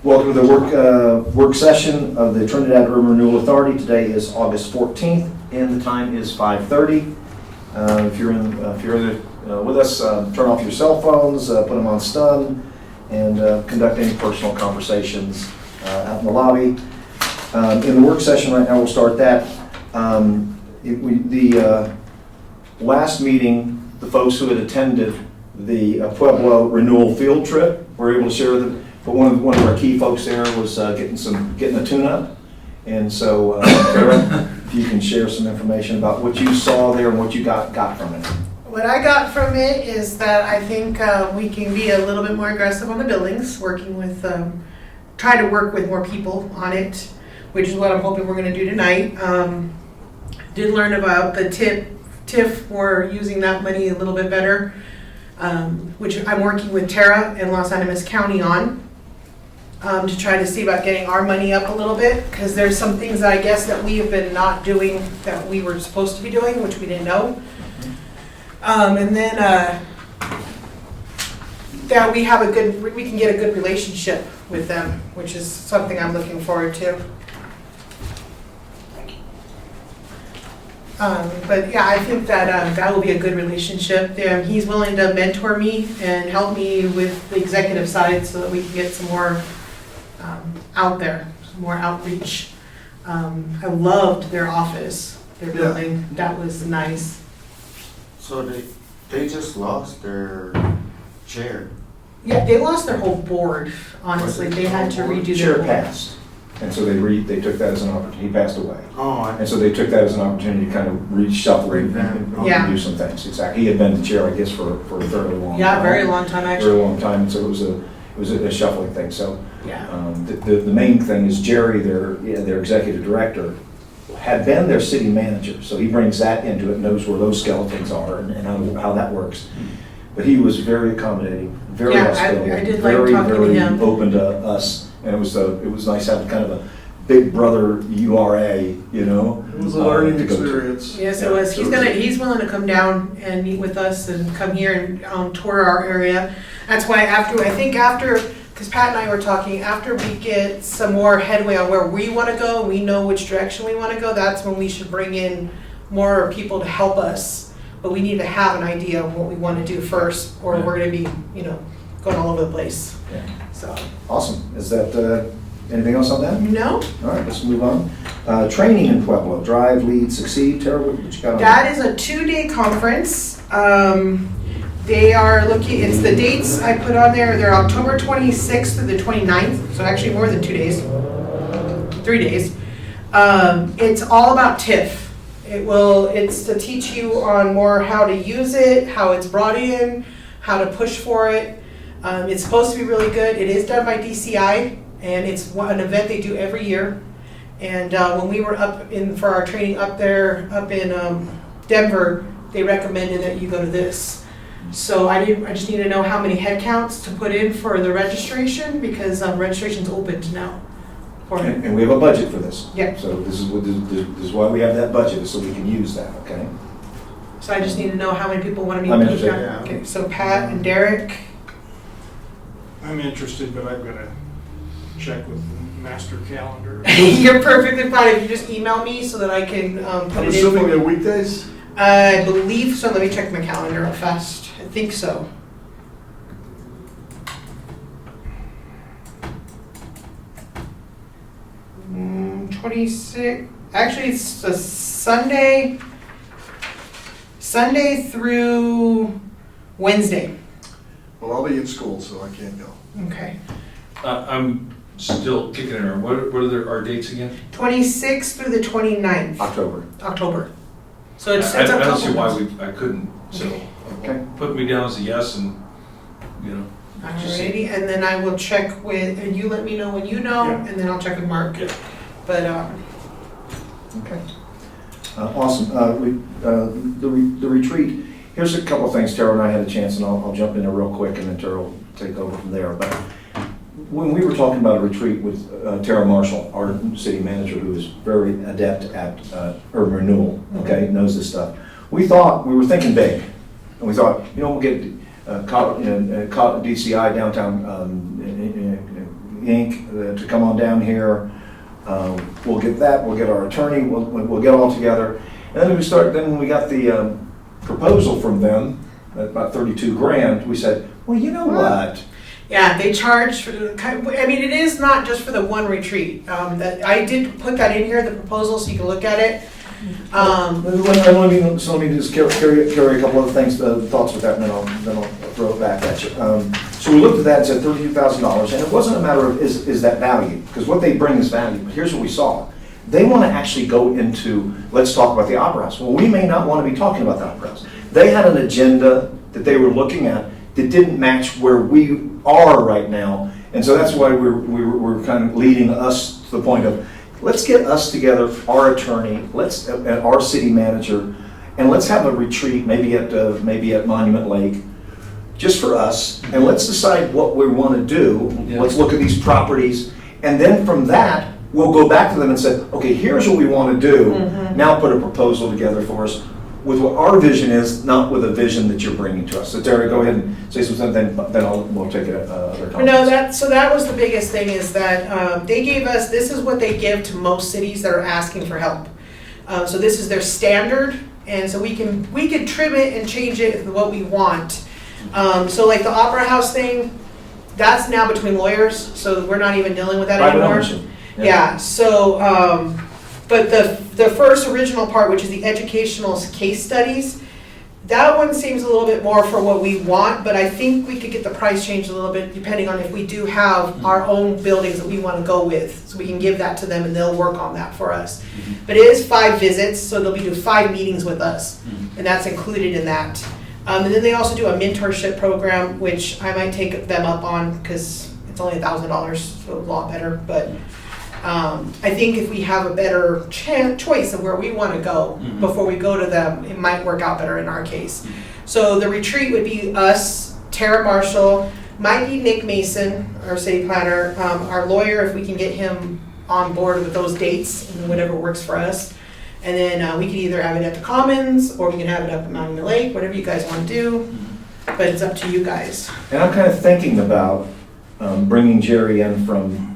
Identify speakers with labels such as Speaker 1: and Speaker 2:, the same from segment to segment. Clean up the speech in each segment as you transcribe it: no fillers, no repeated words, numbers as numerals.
Speaker 1: Welcome to the work session of the Trinidad Urban Renewal Authority. Today is August 14th, and the time is 5:30. If you're with us, turn off your cell phones, put them on stun, and conduct any personal conversations out in the lobby. In the work session right now, we'll start that. The last meeting, the folks who had attended the Pueblo Renewal field trip were able to share the. But one of our key folks there was getting a tune-up, and so Tara, if you can share some information about what you saw there and what you got from it.
Speaker 2: What I got from it is that I think we can be a little bit more aggressive on the buildings, working with, try to work with more people on it, which is what I'm hoping we're going to do tonight. Did learn about the TIF for using that money a little bit better, which I'm working with TURA in Los Animas County on. To try to see about getting our money up a little bit, because there's some things I guess that we have been not doing that we were supposed to be doing, which we didn't know. And then that we can get a good relationship with them, which is something I'm looking forward to. But yeah, I think that that will be a good relationship. He's willing to mentor me and help me with the executive side so that we can get some more out there, some more outreach. I loved their office, their building. That was nice.
Speaker 3: So they just lost their chair.
Speaker 2: Yeah, they lost their whole board, honestly. They had to redo their
Speaker 1: Chair
Speaker 2: board.
Speaker 1: passed, and so they took that as an opportunity. He passed away.
Speaker 3: Oh,
Speaker 1: And so they took that as an opportunity to kind of reshuffle and
Speaker 2: Yeah.
Speaker 1: do some things. Exactly. He had been the chair, I guess, for a fairly long time.
Speaker 2: Yeah, very long time
Speaker 1: Very
Speaker 2: actually.
Speaker 1: long time, and so it was a shuffling thing. So
Speaker 2: Yeah.
Speaker 1: the main thing is Jerry, their executive director, had been their city manager, so he brings that into it, knows where those skeletons are and how that works. But he was very accommodating, very
Speaker 2: Yeah,
Speaker 1: hospitable,
Speaker 2: I did like
Speaker 1: very,
Speaker 2: talking to
Speaker 1: very
Speaker 2: him.
Speaker 1: open to us, and it was nice having kind of a big brother URA, you know.
Speaker 4: It was a learning
Speaker 1: to go to.
Speaker 4: experience.
Speaker 2: Yes, it was. He's willing to come down and meet with us and come here and tour our area. That's why because Pat and I were talking, after we get some more headway on where we want to go, we know which direction we want to go, that's when we should bring in more people to help us. But we need to have an idea of what we want to do first, or we're going to be, going all over the place.
Speaker 1: Yeah.
Speaker 2: So.
Speaker 1: Awesome. Is that, anything else on that?
Speaker 2: No?
Speaker 1: All right, let's move on. Training in Pueblo, Drive, Lead, Succeed. Tara, what you got on
Speaker 2: That is a 2-day conference. They are looking, it's the dates I put on there, they're October 26th through the 29th, so actually more than 2 days, 3 days. It's all about TIF. It's to teach you on more how to use it, how it's brought in, how to push for it. It's supposed to be really good. It is done by DCI, and it's an event they do every year. And when we were for our training up in Denver, they recommended that you go to this. So I just need to know how many head counts to put in for the registration, because registration's opened now.
Speaker 1: And we have a budget for this.
Speaker 2: Yeah.
Speaker 1: So this is why we have that budget, is so we can use that, okay?
Speaker 2: So I just need to know how many people want to meet.
Speaker 1: I'm interested.
Speaker 3: Yeah.
Speaker 2: Okay, so Pat and Derek.
Speaker 4: I'm interested, but I've got to check with the master calendar.
Speaker 2: You're perfectly fine if you just email me so that I can put
Speaker 4: I'm
Speaker 2: it in.
Speaker 4: assuming they're weekdays?
Speaker 2: I believe so. Let me check my calendar real fast. I think so. Mm, 26. Actually, it's a Sunday through Wednesday.
Speaker 4: Well, I'll be in school, so I can't go.
Speaker 2: Okay.
Speaker 5: I'm still kicking around. What are our dates again?
Speaker 2: 26th through the 29th.
Speaker 1: October.
Speaker 2: So it's
Speaker 5: I
Speaker 2: a
Speaker 5: don't
Speaker 2: couple
Speaker 5: see why
Speaker 2: months.
Speaker 5: I couldn't, so
Speaker 1: Okay.
Speaker 5: put me down as a yes and, just see.
Speaker 2: Alrighty, and then I will check with, and you let me know when you know,
Speaker 4: Yeah.
Speaker 2: and then I'll check with Mark.
Speaker 5: Yeah.
Speaker 2: But,
Speaker 1: Okay. Awesome. The retreat, here's a couple of things. Tara and I had a chance, and I'll jump in there real quick, and then Tara will take over from there. But when we were talking about a retreat with Tara Marshall, our city manager, who is very adept at urban renewal, okay, knows this stuff. We were thinking big, and we thought, we'll get DCI downtown, Inc. To come on down here. We'll get that, we'll get our attorney, we'll get all together. And then when we got the proposal from them, at about 32 grand, we said, well, you know what?
Speaker 2: Yeah, they charge for the, I mean, it is not just for the one retreat. That I did put that in here, the proposal, so you can look at it.
Speaker 1: Let me just carry a couple other things, thoughts with that, and then I'll throw it back at you. So we looked at that and said $32,000, and it wasn't a matter of is that value, because what they bring is value. But here's what we saw. They want to actually go into, let's talk about the Opera House. Well, we may not want to be talking about the Opera House. They had an agenda that they were looking at that didn't match where we are right now, and so that's why we're kind of leading us to the point of, let's get us together, our attorney, and our city manager, and let's have a retreat, maybe at Monument Lake, just for us, and let's decide what we want to do.
Speaker 5: Yeah.
Speaker 1: Let's look at these properties, and then from that, we'll go back to them and say, okay, here's what we want to do. Now put a proposal together for us with what our vision is, not with a vision that you're bringing to us. So Terry, go ahead and say something, then we'll take it other comments.
Speaker 2: No, that was the biggest thing, is that they gave us, this is what they give to most cities that are asking for help. So this is their standard, and so we can trim it and change it to what we want. So like the Opera House thing, that's now between lawyers, so we're not even dealing with that
Speaker 1: Private
Speaker 2: anymore.
Speaker 1: ownership.
Speaker 2: Yeah, so, but the first original part, which is the educational case studies, that one seems a little bit more for what we want, but I think we could get the price changed a little bit depending on if we do have our own buildings that we want to go with. So we can give that to them and they'll work on that for us. But it is 5 visits, so they'll be doing 5 meetings with us, and that's included in that. And then they also do a mentorship program, which I might take them up on because it's only $1,000, so a lot better. But I think if we have a better choice of where we want to go before we go to them, it might work out better in our case. So the retreat would be us, Tara Marshall, might be Nick Mason, our city planner, our lawyer, if we can get him on board with those dates and whatever works for us. And then we can either have it at the Commons or we can have it up at Monument Lake, whatever you guys want to do. But it's up to you guys.
Speaker 1: And I'm kind of thinking about bringing Jerry in from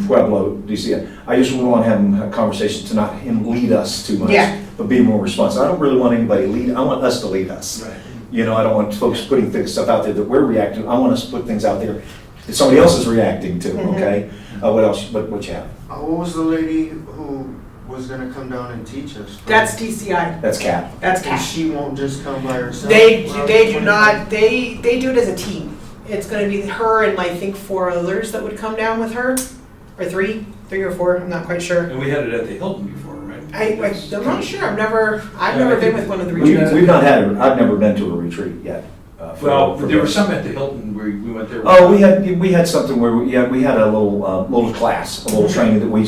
Speaker 1: Pueblo, DC. I just wouldn't want to have him have conversations to not him lead us too much,
Speaker 2: Yeah.
Speaker 1: but be more responsive. I don't really want anybody to lead. I want us to lead us.
Speaker 5: Right.
Speaker 1: You know, I don't want folks putting stuff out there that we're reacting. I want us to put things out there that somebody else is reacting to. Okay. What else? What you have?
Speaker 3: What was the lady who was gonna come down and teach us?
Speaker 2: That's DCI.
Speaker 1: That's Cap.
Speaker 2: That's
Speaker 3: And
Speaker 2: CAP.
Speaker 3: she won't just come by herself?
Speaker 2: They
Speaker 3: Well,
Speaker 2: do not, they do it as a team. It's gonna be her and I think 4 others that would come down with her, or 3 or 4, I'm not quite sure.
Speaker 5: And we had it at the Hilton before, right?
Speaker 2: I'm not sure, I've never been with one of the
Speaker 1: We've
Speaker 2: retreats.
Speaker 1: not had. I've never been to a retreat yet.
Speaker 5: Well, there were some at the Hilton where we went there.
Speaker 1: Oh, we had something where we had a little class, a little training that we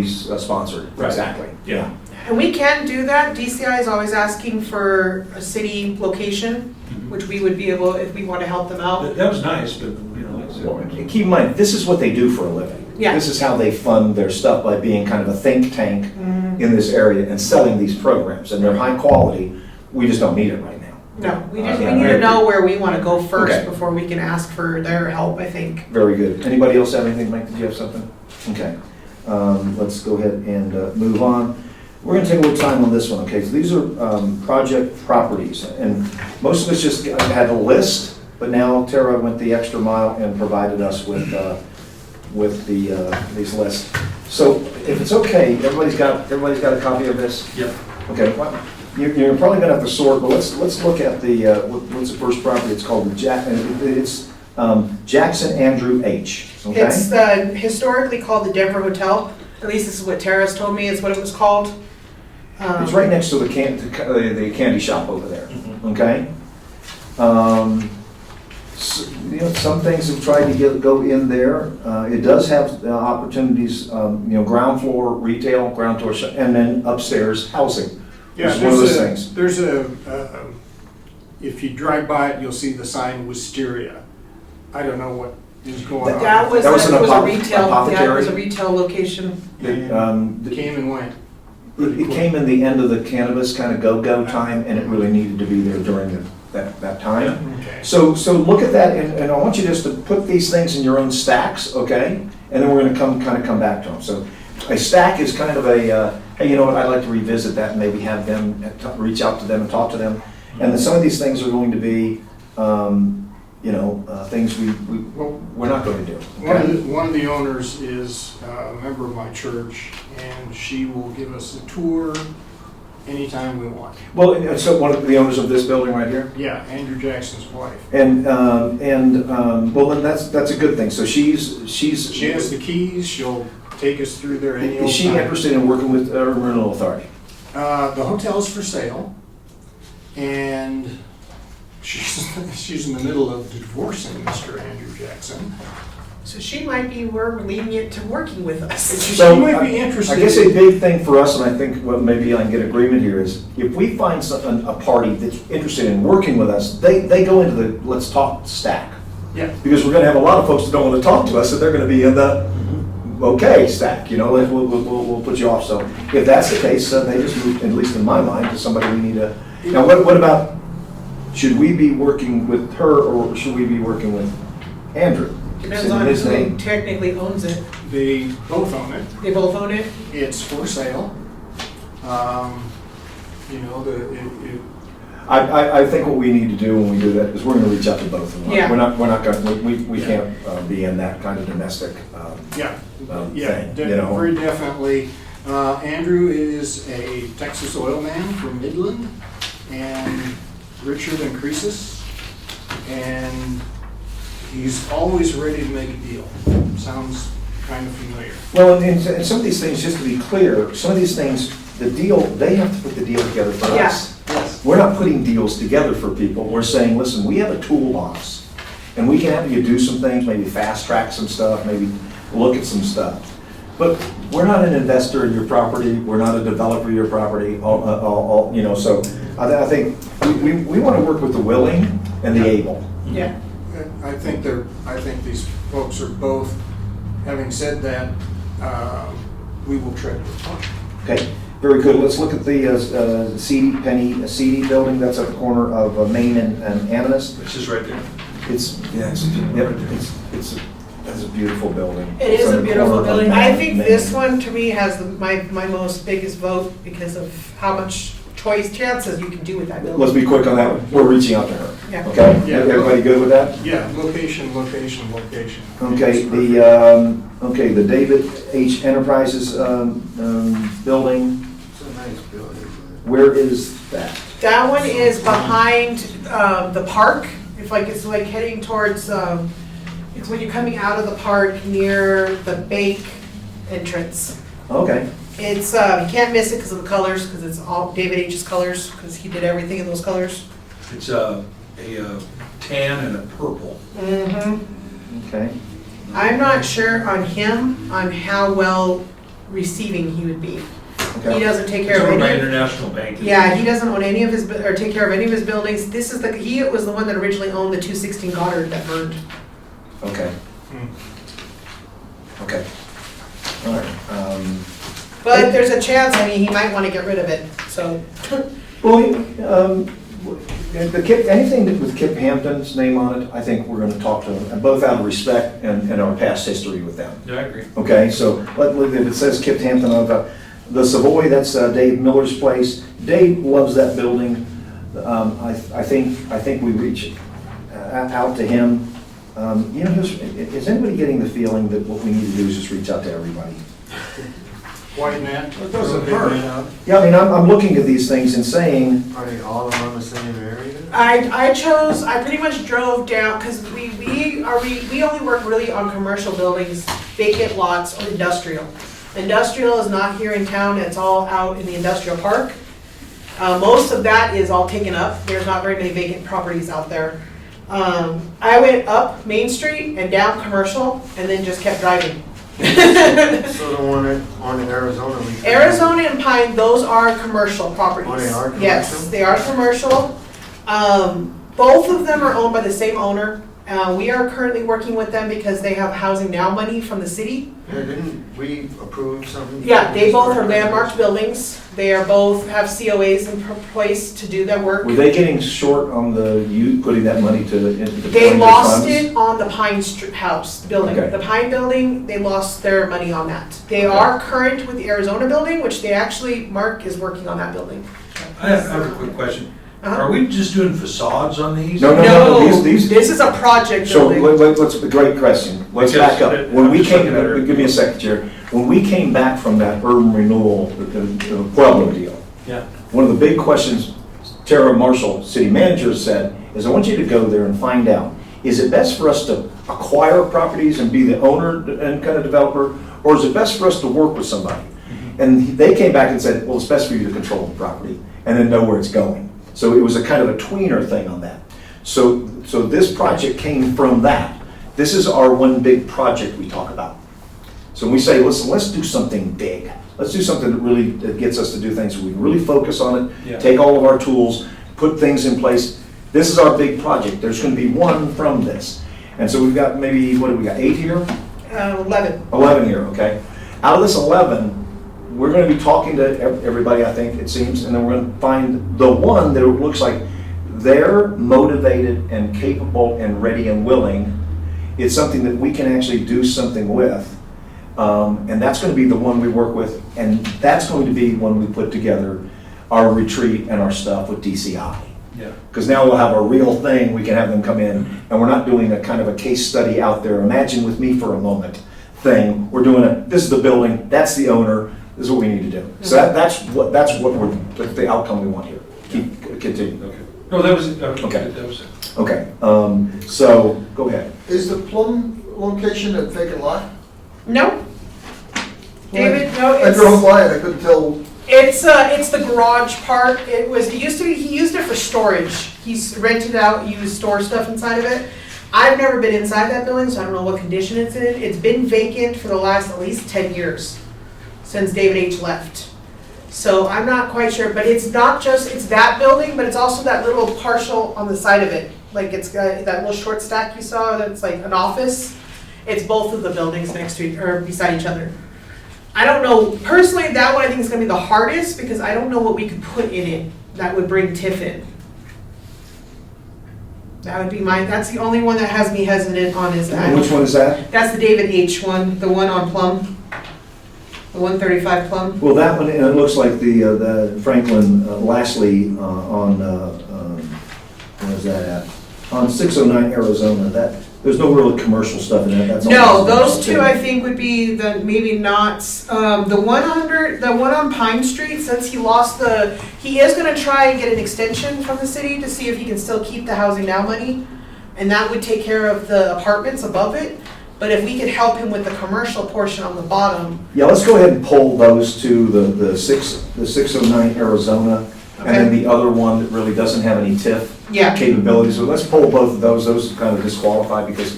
Speaker 1: sponsored.
Speaker 5: Right.
Speaker 1: Exactly.
Speaker 5: Yeah.
Speaker 2: And we can do that. DCI is always asking for a city location, which we would be able, if we want to help them out.
Speaker 5: That was nice, but, you know, like I said,
Speaker 1: Keep in mind, this is what they do for a living.
Speaker 2: Yeah.
Speaker 1: This is how they fund their stuff, by being kind of a think tank in this area and selling these programs, and they're high quality. We just don't need it right now.
Speaker 2: No, we need
Speaker 1: I
Speaker 2: to
Speaker 1: agree.
Speaker 2: know where we want to go first
Speaker 1: Okay.
Speaker 2: before we can ask for their help, I think.
Speaker 1: Very good. Anybody else have anything? Mike, did you have something? Okay. Let's go ahead and move on. We're going to take a little time on this one, okay? So these are project properties, and most of us just had a list, but now Tara went the extra mile and provided us with these lists. So if it's okay, everybody's got a copy of this?
Speaker 5: Yep.
Speaker 1: Okay. Well, you're probably going to have to sort, but let's look at what's the first property? It's called Jackson Andrew H. Okay.
Speaker 2: It's historically called the Denver Hotel. At least this is what Tara's told me is what it was called.
Speaker 1: It's right next to the candy shop over there. Okay. So, some things have tried to go in there. It does have opportunities. Ground floor retail, ground floor, and then upstairs housing.
Speaker 4: Yeah,
Speaker 1: It's one of those things.
Speaker 4: there's a, if you drive by it, you'll see the sign Wisteria. I don't know what is going on.
Speaker 2: That was
Speaker 1: That was an
Speaker 2: a retail. Yeah, it was
Speaker 1: apothecary?
Speaker 2: a retail location.
Speaker 4: And came and went.
Speaker 1: It came in the end of the cannabis kind of go-go time, and it really needed to be there during that time.
Speaker 4: Okay.
Speaker 1: So look at that, and I want you just to put these things in your own stacks, okay? And then we're gonna come back to them. So a stack is kind of a, hey, you know what, I'd like to revisit that and maybe have them, reach out to them and talk to them. And then some of these things are going to be, things we're not going to do. Okay?
Speaker 4: One of the owners is a member of my church, and she will give us a tour anytime we want.
Speaker 1: Well, and so one of the owners of this building right here?
Speaker 4: Yeah, Andrew Jackson's wife.
Speaker 1: And well, then that's a good thing. So
Speaker 4: She has the keys, she'll take us through their annual.
Speaker 1: Is she interested in working with Renewal Authority?
Speaker 4: The hotel's for sale, and she's in the middle of divorcing Mr. Andrew Jackson.
Speaker 2: So she might be lenient to working with us.
Speaker 4: She
Speaker 1: So,
Speaker 4: might be interested.
Speaker 1: I guess a big thing for us, and I think what maybe I can get agreement here, is if we find a party that's interested in working with us, they go into the let's talk stack.
Speaker 4: Yeah.
Speaker 1: Because we're gonna have a lot of folks that don't want to talk to us, and they're gonna be in the okay stack, we'll put you off. So if that's the case, they just move, at least in my mind, to somebody we need to. Now, what about, should we be working with her, or should we be working with Andrew?
Speaker 2: Depends
Speaker 1: It's in
Speaker 2: on
Speaker 1: his
Speaker 2: who
Speaker 1: name.
Speaker 2: technically owns it.
Speaker 4: They both own it.
Speaker 2: They both own it?
Speaker 4: It's for sale.
Speaker 1: I think what we need to do when we do that is we're gonna reach out to both of them.
Speaker 2: Yeah.
Speaker 1: We're not gonna, we can't be in that kind of domestic,
Speaker 4: Yeah,
Speaker 1: thing, you know.
Speaker 4: very definitely. Andrew is a Texas oil man from Midland, and Richard and Croesus, and he's always ready to make a deal. Sounds kind of familiar.
Speaker 1: Well, and some of these things, just to be clear, some of these things, the deal, they have to put the deal together for
Speaker 2: Yeah.
Speaker 1: us.
Speaker 4: Yes.
Speaker 1: We're not putting deals together for people. We're saying, listen, we have a toolbox, and we can have you do some things, maybe fast track some stuff, maybe look at some stuff. But we're not an investor in your property. We're not a developer of your property. So I think we want to work with the willing and the able.
Speaker 2: Yeah.
Speaker 4: I think these folks are both, having said that, we will tread with caution.
Speaker 1: Okay, very good. Let's look at the CD building. That's at the corner of Main and Ammonist.
Speaker 5: It's just right there.
Speaker 1: That's a beautiful building.
Speaker 2: It is
Speaker 1: It's on
Speaker 2: a
Speaker 1: the
Speaker 2: beautiful
Speaker 1: corner of
Speaker 2: building.
Speaker 1: Main-
Speaker 2: I think
Speaker 1: Main.
Speaker 2: this one, to me, has my most biggest vote because of how much chances you can do with that
Speaker 1: Let's
Speaker 2: building.
Speaker 1: be quick on that one. We're reaching out to her.
Speaker 2: Yeah.
Speaker 1: Okay?
Speaker 4: Yeah.
Speaker 1: Everybody good with that?
Speaker 4: Yeah, location.
Speaker 1: Okay, the David H. Enterprises building,
Speaker 3: It's a nice building.
Speaker 1: where is that?
Speaker 2: That one is behind the park. It's like heading towards, it's when you're coming out of the park near the bank entrance.
Speaker 1: Okay,
Speaker 2: It's, you can't miss it because of the colors, because it's all David H's colors, because he did everything in those colors.
Speaker 5: It's a tan and a purple.
Speaker 2: Mm-hmm.
Speaker 1: okay.
Speaker 2: I'm not sure on him, on how well receiving he would be. He
Speaker 1: Okay.
Speaker 2: doesn't take
Speaker 5: It's
Speaker 2: care of
Speaker 5: owned by
Speaker 2: any,
Speaker 5: International Bank.
Speaker 2: yeah, he doesn't own any of his, or take care of any of his buildings. He was the one that originally owned the 216 Goddard that burned.
Speaker 1: Okay. Okay. All right.
Speaker 2: But there's a chance, he might want to get rid of it, so.
Speaker 1: Well, anything with Kip Hampton's name on it, I think we're gonna talk to them, both out of respect and our past history with them.
Speaker 5: Yeah, I agree.
Speaker 1: Okay, so if it says Kip Hampton on the Savoy, that's Dave Miller's place. Dave loves that building. I think we reach out to him. Is anybody getting the feeling that what we need to do is just reach out to everybody?
Speaker 4: White man.
Speaker 3: It doesn't hurt.
Speaker 1: Yeah, I'm looking at these things and saying,
Speaker 3: Are they all around the same area?
Speaker 2: I pretty much drove down, because we only work really on commercial buildings, vacant lots, or industrial. Industrial is not here in town, it's all out in the industrial park. Most of that is all taken up, there's not very many vacant properties out there. I went up Main Street and down Commercial, and then just kept driving.
Speaker 3: So the one on Arizona.
Speaker 2: Arizona and Pine, those are commercial properties.
Speaker 3: Oh, they are
Speaker 2: Yes,
Speaker 3: commercial?
Speaker 2: they are commercial. Both of them are owned by the same owner. We are currently working with them because they have housing now money from the city.
Speaker 3: Yeah, didn't we approve something?
Speaker 2: Yeah, they both are landmarked buildings. They are both have COAs in place to do that work.
Speaker 1: Were they getting short on you putting that money to, into the?
Speaker 2: They lost it on the Pine House building.
Speaker 1: Okay.
Speaker 2: The Pine building, they lost their money on that. They are current with the Arizona building, which they actually, Mark is working on that building.
Speaker 5: I have a quick question.
Speaker 2: Uh-huh.
Speaker 5: Are we just doing facades on these?
Speaker 1: No, these.
Speaker 2: This is a project
Speaker 1: So,
Speaker 2: building.
Speaker 1: let's, a great question. Let's
Speaker 5: Because
Speaker 1: back up. When we
Speaker 5: I'm just
Speaker 1: came,
Speaker 5: looking at her.
Speaker 1: give me a second, Chair. When we came back from that urban renewal, the Pueblo deal,
Speaker 5: Yeah.
Speaker 1: one of the big questions Tara Marshall, city manager, said is, I want you to go there and find out, is it best for us to acquire properties and be the owner and kind of developer, or is it best for us to work with somebody? And they came back and said, well, it's best for you to control the property and then know where it's going. So it was a kind of a tweener thing on that. So this project came from that. This is our one big project we talk about. So we say, listen, let's do something big. Let's do something that gets us to do things. We can really focus on it,
Speaker 5: Yeah.
Speaker 1: take all of our tools, put things in place. This is our big project. There's going to be one from this. And so we've got maybe, what do we got, 8 here?
Speaker 2: 11.
Speaker 1: 11 here, okay. Out of this 11, we're going to be talking to everybody, I think, it seems, and then we're going to find the one that looks like they're motivated and capable and ready and willing. It's something that we can actually do something with. And that's going to be the one we work with, and that's going to be when we put together our retreat and our stuff with DCI.
Speaker 5: Yeah.
Speaker 1: Because now we'll have a real thing, we can have them come in, and we're not doing a kind of a case study out there, imagine with me for a moment thing. We're doing this is the building, that's the owner, this is what we need to do. So that's what that's the outcome we want here. Continue.
Speaker 5: Okay. No, that was it.
Speaker 1: Okay.
Speaker 5: That was it.
Speaker 1: Okay, so, go ahead.
Speaker 6: Is the Plum location a vacant lot?
Speaker 2: No. David, no,
Speaker 6: I drove
Speaker 2: it's,
Speaker 6: by it, I couldn't tell.
Speaker 2: it's the garage part. It used to be, he used it for storage. He's rented out, you store stuff inside of it. I've never been inside that building, so I don't know what condition it's in. It's been vacant for the last at least 10 years, since David H. left. So I'm not quite sure, but it's not just, it's that building, but it's also that little partial on the side of it. Like it's got that little short stack you saw that's like an office. It's both of the buildings next to, or beside each other. I don't know, personally, that one I think is gonna be the hardest because I don't know what we could put in it that would bring TIF in. That would be that's the only one that has me hesitant on is that.
Speaker 1: And which one is that?
Speaker 2: That's the David H. one, the one on Plum. The 135 Plum.
Speaker 1: Well, that one, and it looks like the Franklin Lashley on, where is that at? On 609 Arizona, there's no real commercial stuff in that, that's all.
Speaker 2: No, those two I think would be the, maybe not, the one on Pine Street, since he lost he is gonna try and get an extension from the city to see if he can still keep the housing now money. And that would take care of the apartments above it. But if we could help him with the commercial portion on the bottom.
Speaker 1: Yeah, let's go ahead and pull those two, the 609 Arizona, and then
Speaker 2: Okay.
Speaker 1: the other one that really doesn't have any TIF
Speaker 2: Yeah.
Speaker 1: capabilities. So let's pull both of those. Those are kind of disqualified because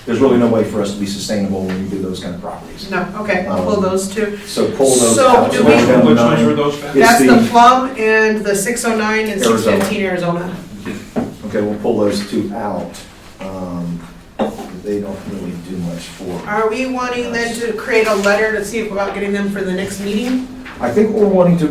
Speaker 1: there's really no way for us to be sustainable when we do those kind of properties.
Speaker 2: No, okay, I'll pull those two.
Speaker 1: So pull those
Speaker 2: So
Speaker 1: out.
Speaker 2: do
Speaker 1: So
Speaker 2: we-
Speaker 1: we're down to
Speaker 5: Which ones
Speaker 1: 9.
Speaker 5: were those back?
Speaker 1: It's
Speaker 2: That's the
Speaker 1: the-
Speaker 2: Plum and the 609 and 615 Arizona.
Speaker 1: Okay, we'll pull those two out. They don't really do much for.
Speaker 2: Are we wanting then to create a letter to see about getting them for the next meeting?
Speaker 1: I think we're wanting to,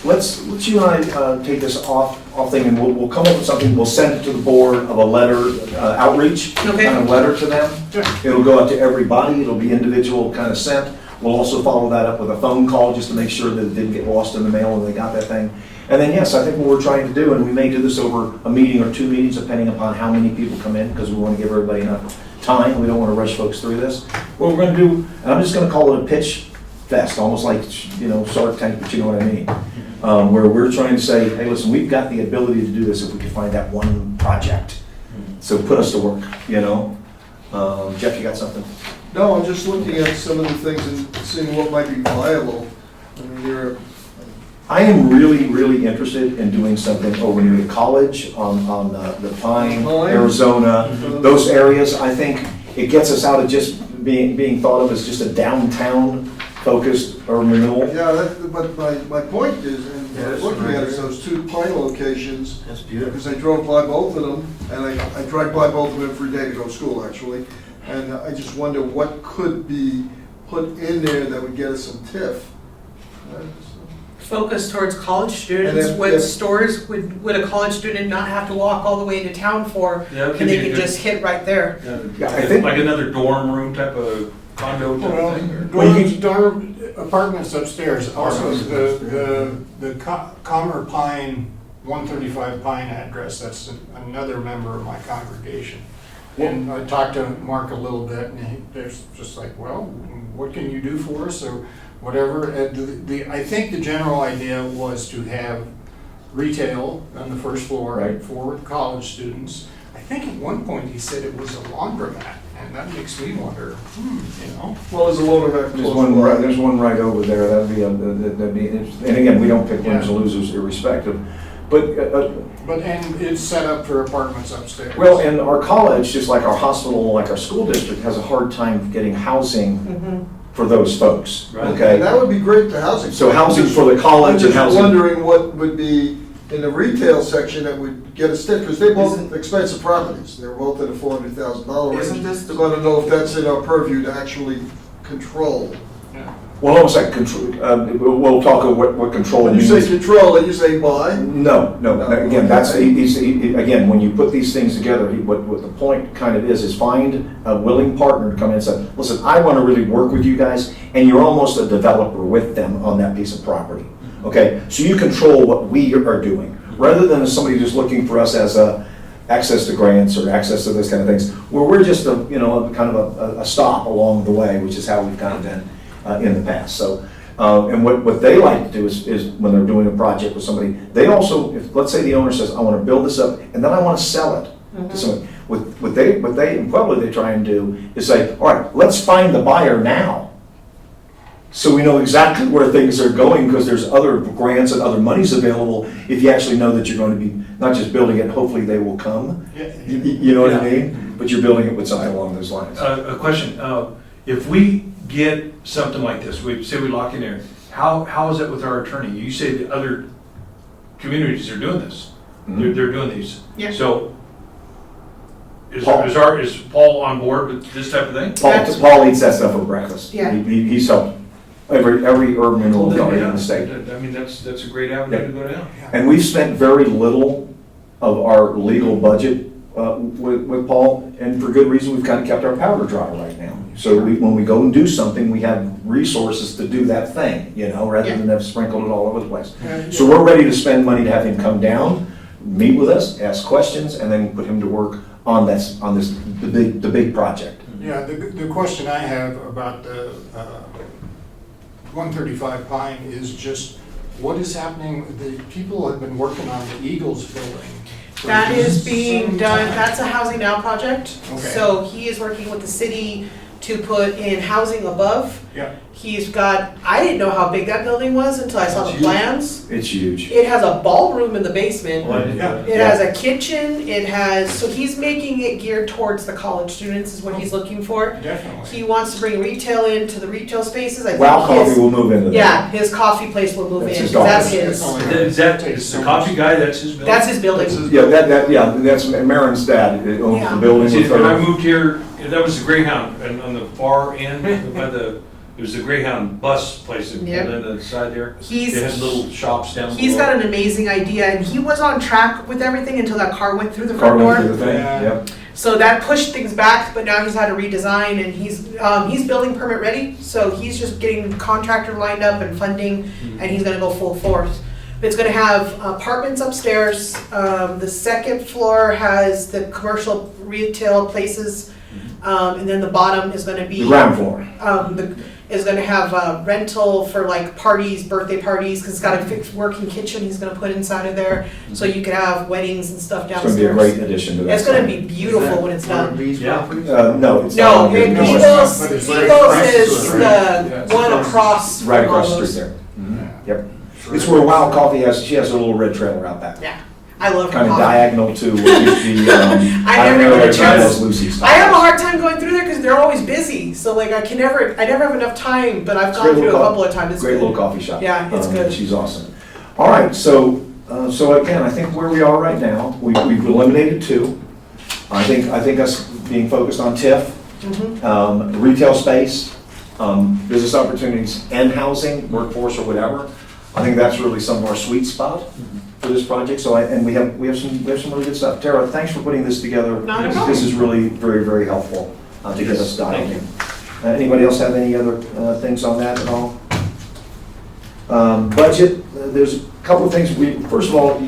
Speaker 1: let's you and I take this off thing and we'll come up with something, we'll send it to the board of a letter, outreach,
Speaker 2: Okay.
Speaker 1: kind of letter to them.
Speaker 2: Sure.
Speaker 1: It'll go out to everybody, it'll be individual kind of sent. We'll also follow that up with a phone call just to make sure that it didn't get lost in the mail and they got that thing. And then, yes, I think what we're trying to do, and we may do this over a meeting or 2 meetings depending upon how many people come in, because we want to give everybody enough time, we don't want to rush folks through this. What we're going to do, and I'm just going to call it a pitch fest, almost like, Shark Tank, but you know what I mean. Where we're trying to say, hey, listen, we've got the ability to do this if we can find that one project. So put us to work, Jeff, you got something?
Speaker 6: No, I'm just looking at some of the things and seeing what might be viable. I mean,
Speaker 1: I am really, really interested in doing something over near the college on the Pine,
Speaker 6: Pine.
Speaker 1: Arizona, those areas. I think it gets us out of just being thought of as just a downtown focused urban renewal.
Speaker 6: Yeah, but my point is, and
Speaker 3: Yeah, that's
Speaker 6: looking at
Speaker 3: right.
Speaker 6: is those two pine locations,
Speaker 3: That's beautiful.
Speaker 6: because I drove by both of them, and I drive by both of them every day to go to school, actually. And I just wonder what could be put in there that would get us some TIF.
Speaker 2: Focus towards college students,
Speaker 6: And if-
Speaker 2: what
Speaker 6: if-
Speaker 2: stores would a college student not have to walk all the way into town for?
Speaker 5: Yeah, it could
Speaker 2: And they
Speaker 5: be a
Speaker 2: can
Speaker 5: good-
Speaker 2: just hit right there.
Speaker 1: Yeah, I think-
Speaker 5: Like another dorm room type of condo type
Speaker 4: Well,
Speaker 5: of thing? or-
Speaker 1: Well, you
Speaker 4: dorm apartments upstairs, also the Commer Pine, 135 Pine address, that's another member of my congregation. And I talked to Mark a little bit, and there's just like, well, what can you do for us, or whatever. I think the general idea was to have retail on the first floor
Speaker 1: Right.
Speaker 4: for college students. I think at one point he said it was a laundromat, and that makes me wonder, you know?
Speaker 6: Well, there's a load of that
Speaker 1: There's
Speaker 6: close
Speaker 1: one,
Speaker 6: by.
Speaker 1: there's one right over there, that'd be, and again, we don't pick winners and losers irrespective, but,
Speaker 4: And it's set up for apartments upstairs.
Speaker 1: well, and our college, just like our hospital, like our school district, has a hard time getting housing for those folks,
Speaker 5: Right.
Speaker 6: And
Speaker 1: okay?
Speaker 6: that would be great to housing.
Speaker 1: So housing for the college and
Speaker 6: I'm just
Speaker 1: housing.
Speaker 6: wondering what would be in the retail section that would get us TIF, because they're both
Speaker 3: Isn't-
Speaker 6: expensive properties. They're both in the $400,000 range.
Speaker 3: Isn't this the-
Speaker 6: So I don't know if that's in our purview to actually control.
Speaker 4: Yeah.
Speaker 1: Well, almost like control, we'll talk of what control
Speaker 6: When you
Speaker 1: means.
Speaker 6: say control, and you say buy,
Speaker 1: No, again, that's, again, when you put these things together, what the point kind of is find a willing partner to come in and say, listen, I want to really work with you guys, and you're almost a developer with them on that piece of property, okay? So you control what we are doing, rather than somebody just looking for us as access to grants or access to those kind of things, where we're just kind of a stop along the way, which is how we've kind of been in the past. So, and what they like to do is when they're doing a project with somebody, they also, if, let's say the owner says, I want to build this up, and then I want to sell it to somebody. What they in Pueblo, they try and do is say, all right, let's find the buyer now. So we know exactly where things are going, because there's other grants and other monies available, if you actually know that you're going to be not just building it, hopefully they will come. You know what I mean? But you're building it with something along those lines.
Speaker 5: A question, if we get something like this, we say we lock in there, how is it with our attorney? You say the other communities are doing this,
Speaker 1: Mhm.
Speaker 5: they're doing these.
Speaker 2: Yeah.
Speaker 5: So, is
Speaker 1: Paul.
Speaker 5: is Paul on board with this type of thing?
Speaker 1: Paul eats that stuff for breakfast.
Speaker 2: Yeah.
Speaker 1: He's helped every urban renewal company in the state.
Speaker 5: I mean, that's a great avenue to go down.
Speaker 1: And we've spent very little of our legal budget with Paul, and for good reason, we've kind of kept our powder dry right now. So when we go and do something, we have resources to do that thing, rather than have sprinkled it all over the place. So we're ready to spend money to have him come down, meet with us, ask questions, and then put him to work on the big project.
Speaker 4: Yeah, the question I have about the 135 Pine is just, what is happening? The people have been working on the Eagles building. for
Speaker 2: That is
Speaker 4: some
Speaker 2: being done,
Speaker 4: time.
Speaker 2: that's a Housing Now project.
Speaker 4: Okay.
Speaker 2: So he is working with the city to put in housing above.
Speaker 4: Yeah.
Speaker 2: He's got, I didn't know how big that building was until I saw the
Speaker 6: It's huge.
Speaker 2: plans.
Speaker 1: It's huge.
Speaker 2: It has a ballroom in the basement.
Speaker 4: Yeah.
Speaker 2: It has a kitchen, so he's making it geared towards the college students is what he's looking for.
Speaker 4: Definitely.
Speaker 2: He wants to bring retail into the retail spaces. I think
Speaker 1: Wow Coffee
Speaker 2: his-
Speaker 1: will move into that.
Speaker 2: Yeah, his coffee place will move in,
Speaker 1: That's his
Speaker 2: 'cause that's
Speaker 1: daughter's.
Speaker 2: his.
Speaker 5: Is the coffee guy, that's his building?
Speaker 2: That's his building.
Speaker 1: Yeah, that's Marin's dad, who owns
Speaker 2: Yeah.
Speaker 1: the building
Speaker 5: See,
Speaker 1: with
Speaker 5: when I
Speaker 1: her.
Speaker 5: moved here, that was the Greyhound, and on the far end, by it was the Greyhound bus place that
Speaker 2: Yep.
Speaker 5: pulled in the side there.
Speaker 2: He's-
Speaker 5: They had little shops down below.
Speaker 2: He's got an amazing idea, and he was on track with everything until that car went through the
Speaker 1: Car
Speaker 2: front
Speaker 1: went through
Speaker 2: door.
Speaker 1: the thing,
Speaker 4: Yeah.
Speaker 1: yep.
Speaker 2: So that pushed things back, but now he's had a redesign, and he's building permit ready. So he's just getting contractor lined up and funding, and he's gonna go full force. It's gonna have apartments upstairs. The second floor has the commercial retail places, and then the bottom is gonna be
Speaker 1: The ground floor.
Speaker 2: is gonna have a rental for like parties, birthday parties, cause it's got a fixed working kitchen he's gonna put inside of there, so you could have weddings and stuff
Speaker 1: It's
Speaker 2: downstairs.
Speaker 1: gonna be a great addition to that.
Speaker 2: It's gonna
Speaker 1: site.
Speaker 2: be beautiful when it's done.
Speaker 5: Yeah.
Speaker 1: No, it's
Speaker 2: No,
Speaker 1: not.
Speaker 2: it-
Speaker 4: No, it's
Speaker 2: Eagles,
Speaker 4: not, but it's right
Speaker 2: Eagles
Speaker 4: across the
Speaker 2: is
Speaker 4: street.
Speaker 2: the
Speaker 4: it's
Speaker 2: one
Speaker 4: across-
Speaker 2: across.
Speaker 1: Right
Speaker 2: from all
Speaker 1: across the
Speaker 2: those.
Speaker 1: street there.
Speaker 4: Yeah.
Speaker 1: Yep. It's where Wow Coffee she has a little red trailer out back.
Speaker 2: Yeah, I love her
Speaker 1: kind of
Speaker 2: coffee.
Speaker 1: diagonal to what used to be,
Speaker 2: I never
Speaker 1: don't know
Speaker 2: get a
Speaker 1: if
Speaker 2: chance.
Speaker 1: it's Lucy's.
Speaker 2: I have a hard time going through there because they're always busy. So like I never have enough time, but I've
Speaker 1: It's a
Speaker 2: gone
Speaker 1: great
Speaker 2: through a
Speaker 1: little
Speaker 2: couple of times. It's
Speaker 1: Great
Speaker 2: good.
Speaker 1: little coffee shop.
Speaker 2: Yeah, it's good.
Speaker 1: She's awesome. All right, so again, I think where we are right now, we've eliminated 2. I think us being focused on TIF, retail space, business opportunities, and housing, workforce, or whatever. I think that's really some of our sweet spot for this project. So, and we have some really good stuff. Tara, thanks for putting this together.
Speaker 2: Not at all.
Speaker 1: This is really very, very helpful to get us dialed in. Anybody else have any other things on that at all? Budget, there's a couple of things. First of all,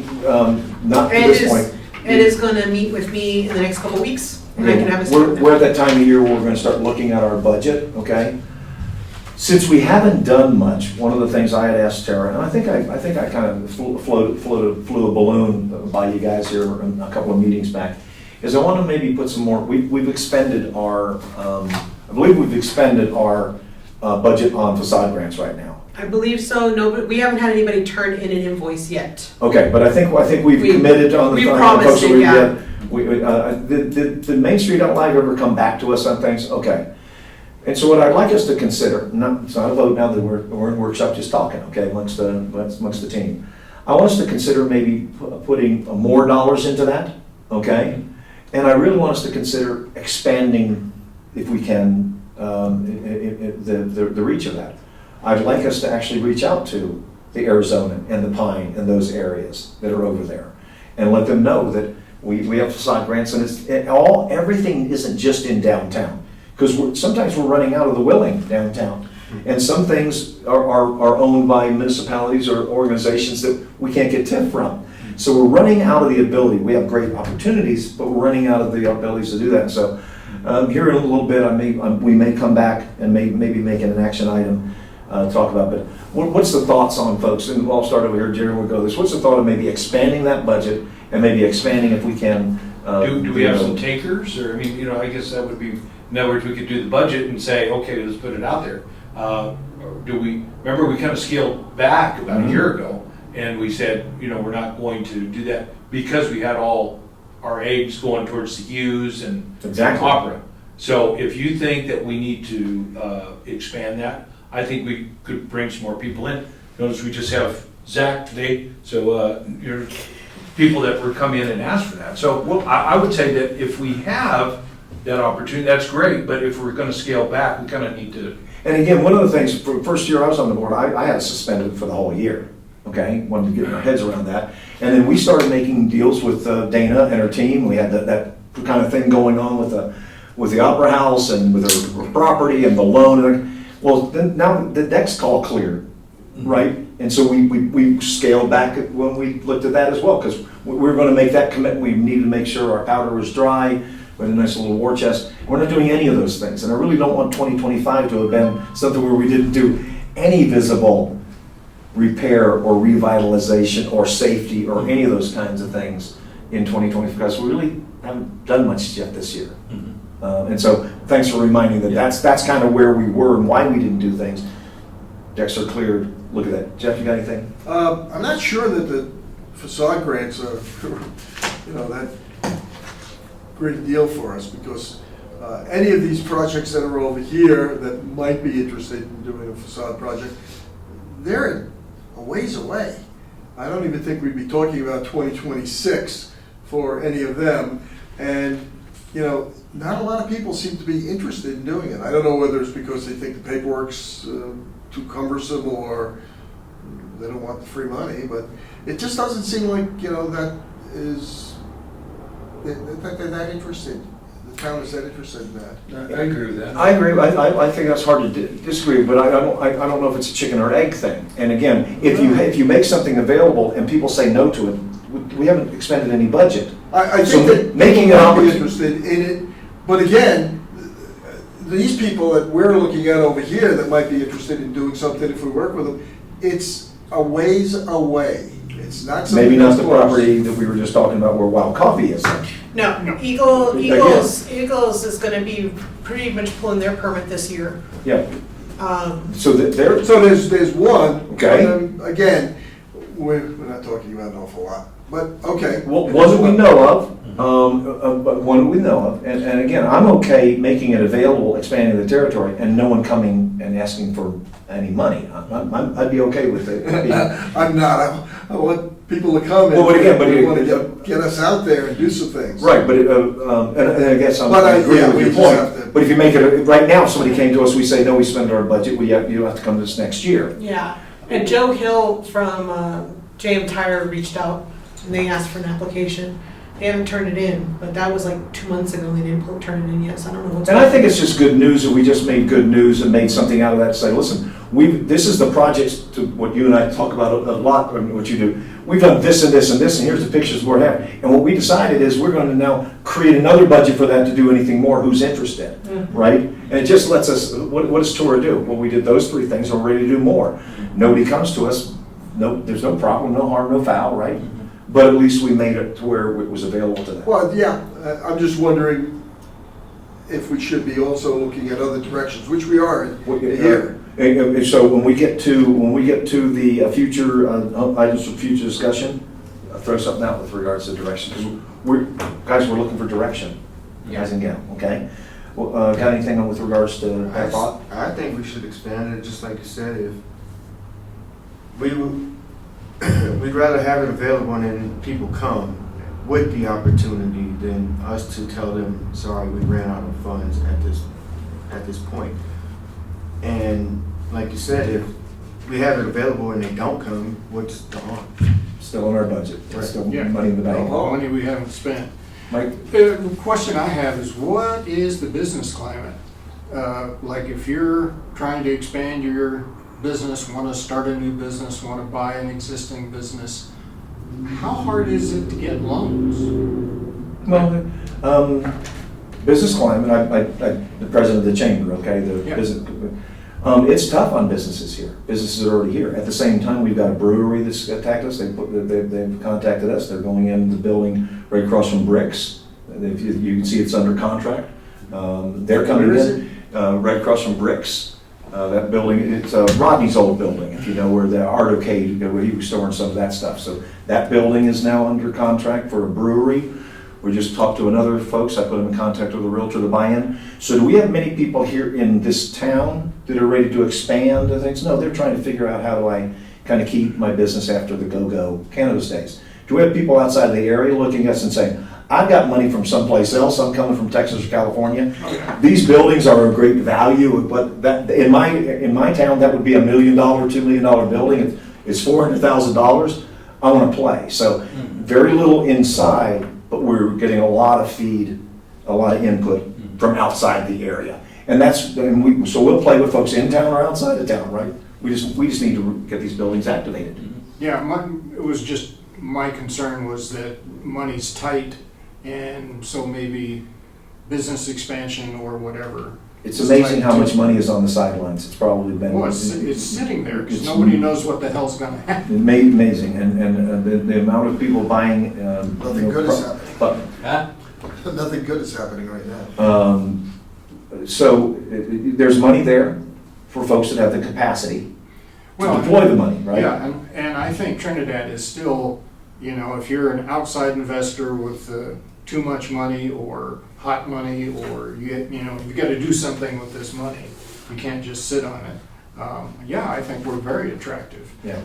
Speaker 1: not to this point.
Speaker 2: Ed is going to meet with me in the next couple of weeks, and I can have a
Speaker 1: We're at that time of year where we're going to start looking at our budget, okay? Since we haven't done much, one of the things I had asked Tara, and I think I kind of flew a balloon by you guys here a couple of meetings back, is I want to maybe put some more. We've expended our, I believe we've expended our budget on facade grants right now.
Speaker 2: I believe so. No, but we haven't had anybody turn in an invoice yet.
Speaker 1: Okay, but I think we've committed on the.
Speaker 2: We
Speaker 1: on the
Speaker 2: promised
Speaker 1: folks that
Speaker 2: it,
Speaker 1: we've
Speaker 2: yeah.
Speaker 1: done. Did Main Street Out Live ever come back to us on things? Okay. And so what I'd like us to consider, it's not a vote now that we're in workshop just talking, okay, amongst the team. I want us to consider maybe putting more dollars into that, okay? And I really want us to consider expanding, if we can, the reach of that. I'd like us to actually reach out to the Arizona and the Pine and those areas that are over there and let them know that we have facade grants, and everything isn't just in downtown. Because sometimes we're running out of the willing downtown. And some things are owned by municipalities or organizations that we can't get TIF from. So we're running out of the ability. We have great opportunities, but we're running out of the abilities to do that. So here in a little bit, we may come back and maybe make it an action item to talk about. But what's the thoughts on folks? And I'll start over here, Jerry, we'll go this. What's the thought of maybe expanding that budget and maybe expanding if we can?
Speaker 5: Do we have some takers, or, I mean, I guess that would be, in other words, we could do the budget and say, okay, let's put it out there. Remember we kind of scaled back about a year ago, and we said, we're not going to do that because we had all our eggs going towards the Hughes and
Speaker 1: Exactly.
Speaker 5: Opera. So if you think that we need to expand that, I think we could bring some more people in. Notice we just have Zach today, so you're people that were come in and ask for that. So I would say that if we have that opportunity, that's great, but if we're gonna scale back, we kind of need to.
Speaker 1: And again, one of the things, for the first year I was on the board, I had it suspended for the whole year, okay? Wanted to get our heads around that. And then we started making deals with Dana and her team. We had that kind of thing going on with the Opera House and with her property and the loan. Well, then now the deck's all cleared, right? And so we scaled back when we looked at that as well, because we were gonna make that commitment. We needed to make sure our powder was dry. We had a nice little war chest. We're not doing any of those things. And I really don't want 2025 to have been something where we didn't do any visible repair or revitalization or safety or any of those kinds of things in 2020, because we really haven't done much yet this year. And so thanks for reminding that that's kind of where we were and why we didn't do things. Decks are cleared. Look at that. Jeff, you got anything?
Speaker 6: I'm not sure that the facade grants are, that great a deal for us, because any of these projects that are over here that might be interested in doing a facade project, they're a ways away. I don't even think we'd be talking about 2026 for any of them. And, not a lot of people seem to be interested in doing it. I don't know whether it's because they think the paperwork's too cumbersome or they don't want the free money, but it just doesn't seem like, that they're that interested. The town is that interested in that.
Speaker 5: I agree with that.
Speaker 1: I agree. I think that's hard to disagree, but I don't know if it's a chicken or egg thing. And again, if you make something available and people say no to it, we haven't expended any budget.
Speaker 6: I
Speaker 1: So
Speaker 6: think that
Speaker 1: making
Speaker 6: people
Speaker 1: an
Speaker 6: might be
Speaker 1: opportunity.
Speaker 6: interested in it, but again, these people that we're looking at over here that might be interested in doing something if we work with them, it's a ways away. It's not something
Speaker 1: Maybe not
Speaker 6: that's
Speaker 1: the
Speaker 6: close.
Speaker 1: property that we were just talking about where Wild Coffee is.
Speaker 2: No, Eagles is going to be pretty much pulling their permit this year.
Speaker 1: Yeah. So that
Speaker 6: So there's one.
Speaker 1: Okay.
Speaker 6: Again, we're not talking about an awful lot. But, okay.
Speaker 1: One that we know of, but one that we know of, and again, I'm okay making it available, expanding the territory, and no one coming and asking for any money. I'd be okay with it.
Speaker 6: I'm not, I want people to come
Speaker 1: Well, but again, but
Speaker 6: we
Speaker 1: it-
Speaker 6: want to get us out there and do some things.
Speaker 1: Right, but, and I guess
Speaker 6: But
Speaker 1: I agree
Speaker 6: yeah,
Speaker 1: with
Speaker 6: we
Speaker 1: your
Speaker 6: just have to-
Speaker 1: point, but if you make it, right now, if somebody came to us, we say, no, we spend our budget, you have to come to us next year.
Speaker 2: Yeah, and Joe Hill from JM Tire reached out and they asked for an application. They haven't turned it in, but that was like 2 months ago. They didn't turn it in yet, so I don't know what's.
Speaker 1: And I think it's just good news that we just made good news and made something out of that to say, listen, this is the projects, to what you and I talk about a lot, I mean, what you do. We've done this and this and this, and here's the pictures we're having. And what we decided is we're going to now create another budget for that to do anything more, who's interested, right? And it just lets us, what does TURA do? Well, we did those 3 things, and we're ready to do more. Nobody comes to us, no, there's no problem, no harm, no foul, right? But at least we made it to where it was available to them.
Speaker 6: Well, yeah, I'm just wondering if we should be also looking at other directions, which we are here.
Speaker 1: And so when we get to the future items for future discussion, throw something out with regards to direction, because we're looking for direction, guys and gal, okay? Well, got anything with regards to that thought?
Speaker 3: I think we should expand it, just like you said, if we'd rather have it available and then people come with the opportunity than us to tell them, sorry, we ran out of funds at this point. And like you said, if we have it available and they don't come, what's the harm?
Speaker 1: Still in our budget, it's still
Speaker 4: Yeah.
Speaker 1: money in the bank.
Speaker 4: Money we haven't spent.
Speaker 1: Mike?
Speaker 4: The question I have is, what is the business climate? Like if you're trying to expand your business, want to start a new business, want to buy an existing business, how hard is it to get loans?
Speaker 1: Well, business climate, I'm the president of the chamber, okay,
Speaker 4: Yeah.
Speaker 1: it's tough on businesses here. Businesses are already here. At the same time, we've got a brewery that's attacked us. They've contacted us. They're going in the building right across from Bricks. If you can see it's under contract. They're coming
Speaker 6: Where is
Speaker 1: in, right across from Bricks. That building, it's Rodney's old building, if you know where the Artocade, where he was storing some of that stuff. So that building is now under contract for a brewery. We just talked to another folks, I put them in contact with a realtor to buy in. So do we have many people here in this town that are ready to expand and things? No, they're trying to figure out how do I kind of keep my business after the go-go cannabis days. Do we have people outside of the area looking at us and saying, I've got money from someplace else, I'm coming from Texas or California. These buildings are of great value, but that, in my town, that would be $1 million, $2 million building. It's $400,000. I want to play. So very little inside, but we're getting a lot of feed, a lot of input from outside the area. So we'll play with folks in town or outside of town, right? We just need to get these buildings activated.
Speaker 4: Yeah, my concern was that money's tight, and so maybe business expansion or whatever.
Speaker 1: It's amazing how much money is on the sidelines. It's probably been.
Speaker 4: Well, it's sitting there because nobody knows what the hell's going to happen.
Speaker 1: Amazing, and the amount of people buying.
Speaker 6: Nothing good is happening.
Speaker 5: Huh?
Speaker 6: Nothing good is happening right now.
Speaker 1: So there's money there for folks that have the capacity to deploy the money, right?
Speaker 4: Yeah, and I think Trinidad is still, if you're an outside investor with too much money or hot money, or you've got to do something with this money. You can't just sit on it. I think we're very attractive.
Speaker 1: Yeah.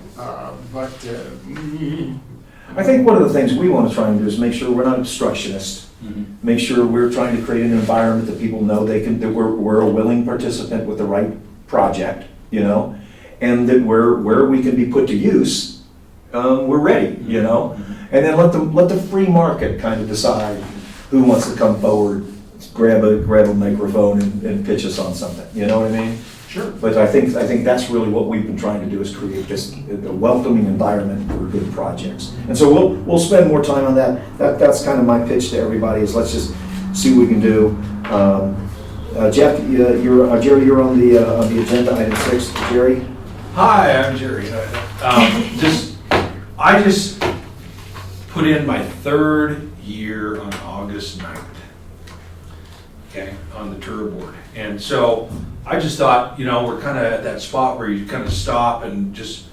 Speaker 4: I
Speaker 1: I think one of the things we want to try and do is make sure we're not obstructionists. Make sure we're trying to create an environment that people know that we're a willing participant with the right project, and that where we can be put to use, we're ready, and then let the free market kind of decide who wants to come forward, grab a microphone and pitch us on something. You know what I mean?
Speaker 4: Sure.
Speaker 1: But I think that's really what we've been trying to do, is create just a welcoming environment for good projects. And so we'll spend more time on that. That's kind of my pitch to everybody, is let's just see what we can do. Jeff, Jerry, you're on the agenda, item 6. Jerry?
Speaker 5: Hi, I'm Jerry. I just put in my 3rd year on August 9th, okay, on the TURA board. And so I just thought, we're kind of at that spot where you kind of stop and just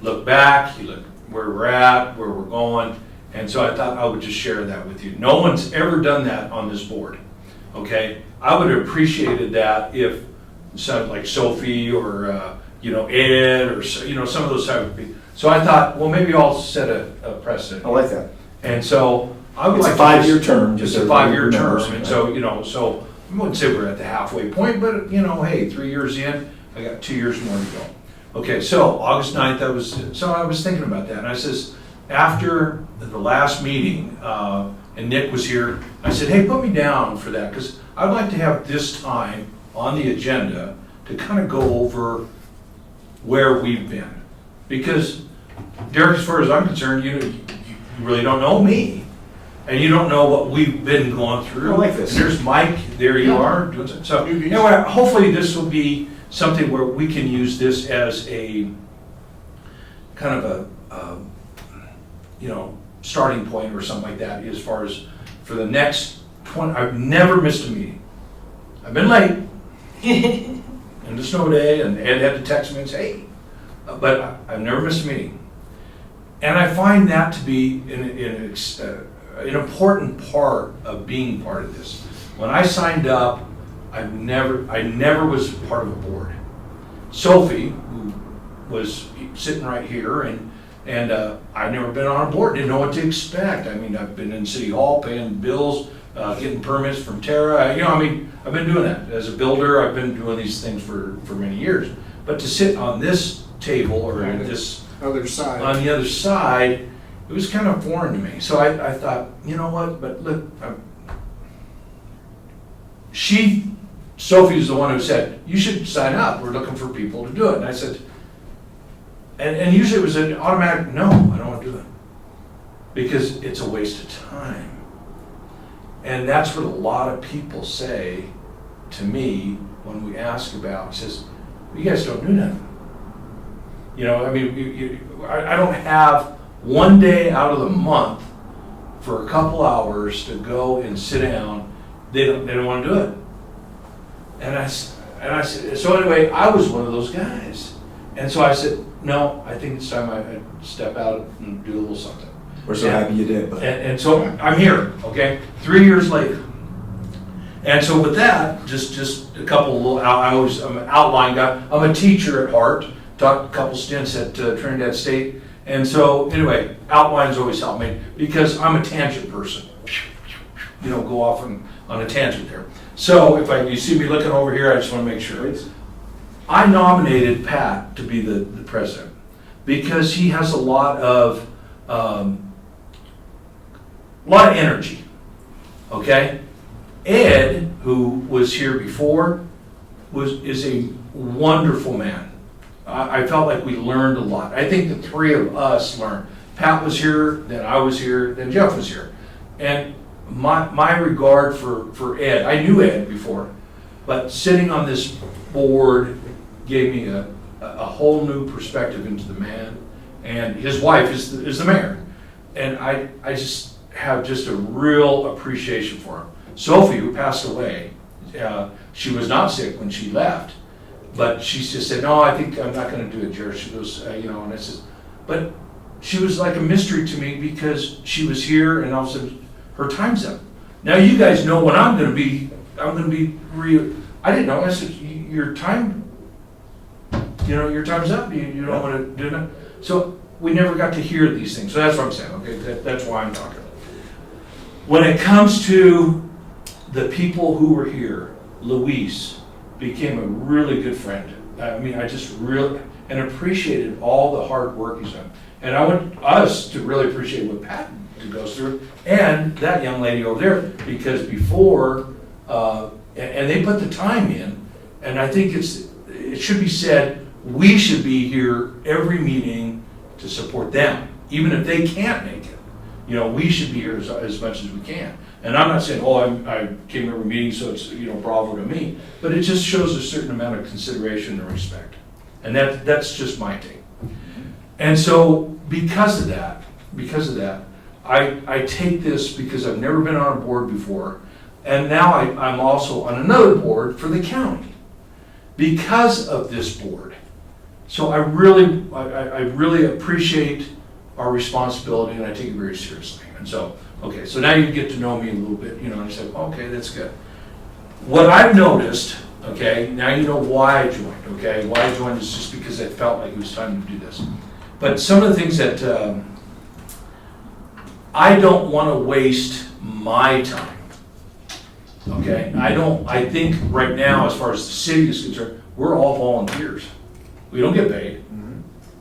Speaker 5: look back, you look where we're at, where we're going, And so I thought I would just share that with you. No one's ever done that on this board, okay? I would have appreciated that if some, like Sophie or, Ed or, some of those type of people. So I thought, well, maybe I'll set a precedent.
Speaker 1: I like that.
Speaker 5: And so I would
Speaker 1: It's a
Speaker 5: like to
Speaker 1: 5-year term.
Speaker 5: Just
Speaker 1: just
Speaker 5: a
Speaker 1: so
Speaker 5: 5-year
Speaker 1: everybody
Speaker 5: term,
Speaker 1: remembers.
Speaker 5: and so I wouldn't say we're at the halfway point, but, hey, 3 years in, I got 2 years more to go. Okay, so August 9th, I was thinking about that, and I says, after the last meeting, and Nick was here, I said, hey, put me down for that, because I'd like to have this time on the agenda to kind of go over where we've been. Because, Derek, as far as I'm concerned, you really don't know me. And you don't know what we've been going through.
Speaker 1: I like this.
Speaker 5: And there's Mike, there you are. Doing something. So, anyway, hopefully this will be something where we can use this as a kind of a starting point or something like that, as far as for the next 20, I've never missed a meeting. I've been late in the snow day, and Ed had to text me and say, hey, but I've never missed a meeting. And I find that to be an important part of being part of this. When I signed up, I never was part of a board. Sophie, who was sitting right here, and I've never been on a board, didn't know what to expect. I mean, I've been in City Hall paying bills, getting permits from TURA. I've been doing that. As a builder, I've been doing these things for many years. But to sit on this table or
Speaker 4: Right.
Speaker 5: this
Speaker 4: Other side.
Speaker 5: on the other side, it was kind of foreign to me. So I thought, you know what, but look, Sophie's the one who said, you should sign up, we're looking for people to do it. And I said, and usually it was an automatic, no, I don't want to do it. Because it's a waste of time. And that's what a lot of people say to me when we ask about, says, you guys don't do nothing. I don't have one day out of the month for a couple hours to go and sit down. They don't want to do it. And I said, so anyway, I was one of those guys. And so I said, no, I think it's time I step out and do a little something.
Speaker 1: We're so happy you did, but.
Speaker 5: And so I'm here, okay? 3 years later. And so with that, just a couple of little, I'm an outline guy. I'm a teacher at heart. Taught a couple stints at Trinidad State. And so anyway, outlines always help me because I'm a tangent person. Go off on a tangent there. So if you see me looking over here, I just want to make sure. I nominated Pat to be the president because he has a lot of energy. Okay? Ed, who was here before, is a wonderful man. I felt like we learned a lot. I think the three of us learned. Pat was here, then I was here, then Jeff was here. And my regard for Ed, I knew Ed before, but sitting on this board gave me a whole new perspective into the man. And his wife is the mayor. And I just have just a real appreciation for him. Sophie, who passed away, she was not sick when she left. But she just said, no, I think I'm not going to do it, Jared. She goes, and I said, but she was like a mystery to me because she was here and all of a sudden her time's up. Now you guys know when I'm going to be I didn't know. I said, your time, your time's up. You don't want to do that. So we never got to hear these things. So that's what I'm saying. Okay, that's why I'm talking. When it comes to the people who were here, Luis became a really good friend. I mean, I just really appreciated all the hard work he's done. And I want us to really appreciate what Pat goes through and that young lady over there because before, and they put the time in, and I think it should be said, we should be here every meeting to support them, even if they can't make it. We should be here as much as we can. And I'm not saying, I came to every meeting, so it's, bravo to me. But it just shows a certain amount of consideration and respect. And that's just my take. And so because of that, I take this because I've never been on a board before. And now I'm also on another board for the county because of this board. So I really appreciate our responsibility, and I take it very seriously. And so, okay, so now you get to know me a little bit, you know, and I said, okay, that's good. What I've noticed, okay, now you know why I joined, okay? Why I joined is just because I felt like it was time to do this. But some of the things that I don't want to waste my time, okay? I think right now, as far as the city is concerned, we're all volunteers. We don't get paid,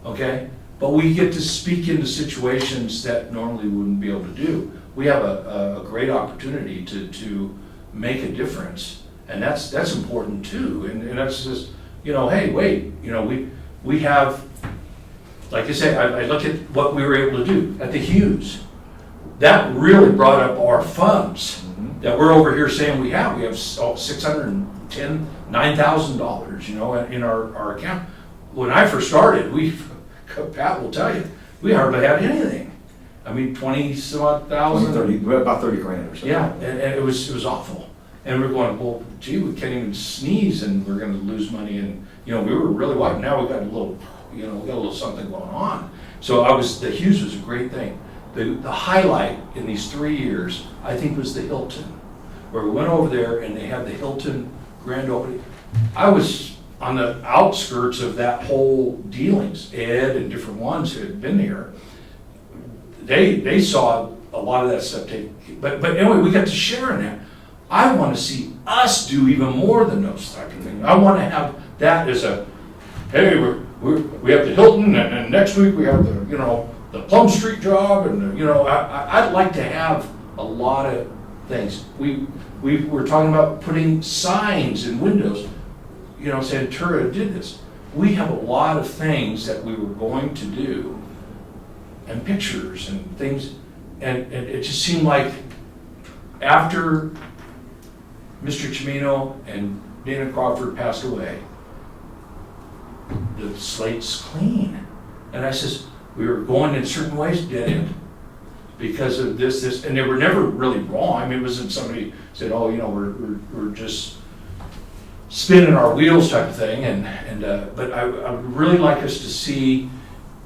Speaker 5: okay? But we get to speak into situations that normally we wouldn't be able to do. We have a great opportunity to make a difference, and that's important too. And that's just, you know, hey, wait, you know, we have, like I say, I look at what we were able to do at the Hughes. That really brought up our funds that we're over here saying we have. We have $9,000, you know, in our account. When I first started, Pat will tell you, we hardly had anything. I mean, 20-some-odd thousand.
Speaker 1: 30, about 30 grand or something.
Speaker 5: Yeah, and it was awful. And we're going, well, gee, we can't even sneeze and we're gonna lose money. And, you know, we were really wide. Now we got a little, you know, we got a little something going on. So the Hughes was a great thing. The highlight in these 3 years, I think, was the Hilton, where we went over there and they had the Hilton grand opening. I was on the outskirts of that whole dealings. Ed and different ones who had been here, they saw a lot of that stuff take, but anyway, we got to share in that. I want to see us do even more than those type of things. I want to have that as a, hey, we have the Hilton, and next week we have the, you know, the Plum Street job, and, you know, I'd like to have a lot of things. We were talking about putting signs in windows, you know, saying TURA did this. We have a lot of things that we were going to do, and pictures and things, and it just seemed like after Mr. Cimino and Dana Crawford passed away, the slate's clean. And I says, we were going in certain ways, dead end, because of this, and they were never really wrong. I mean, it wasn't somebody said, oh, you know, we're just spinning our wheels type of thing. But I would really like us to see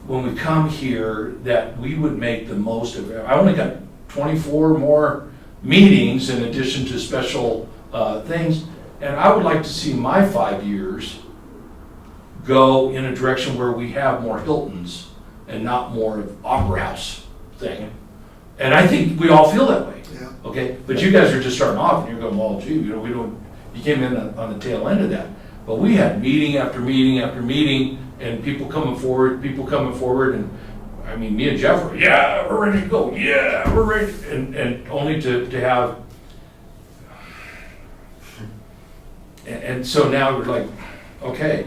Speaker 5: when we come here that we would make the most of it. I only got 24 more meetings in addition to special things, and I would like to see my 5 years go in a direction where we have more Hiltons and not more Opera House thing. And I think we all feel that way.
Speaker 6: Yeah.
Speaker 5: Okay, but you guys are just starting off, and you're going, well, gee, you know, you came in on the tail end of that. But we had meeting after meeting after meeting, and people coming forward, and I mean, me and Jeff were, yeah, we're ready to go, yeah, we're ready, and only to have, and so now we're like, okay,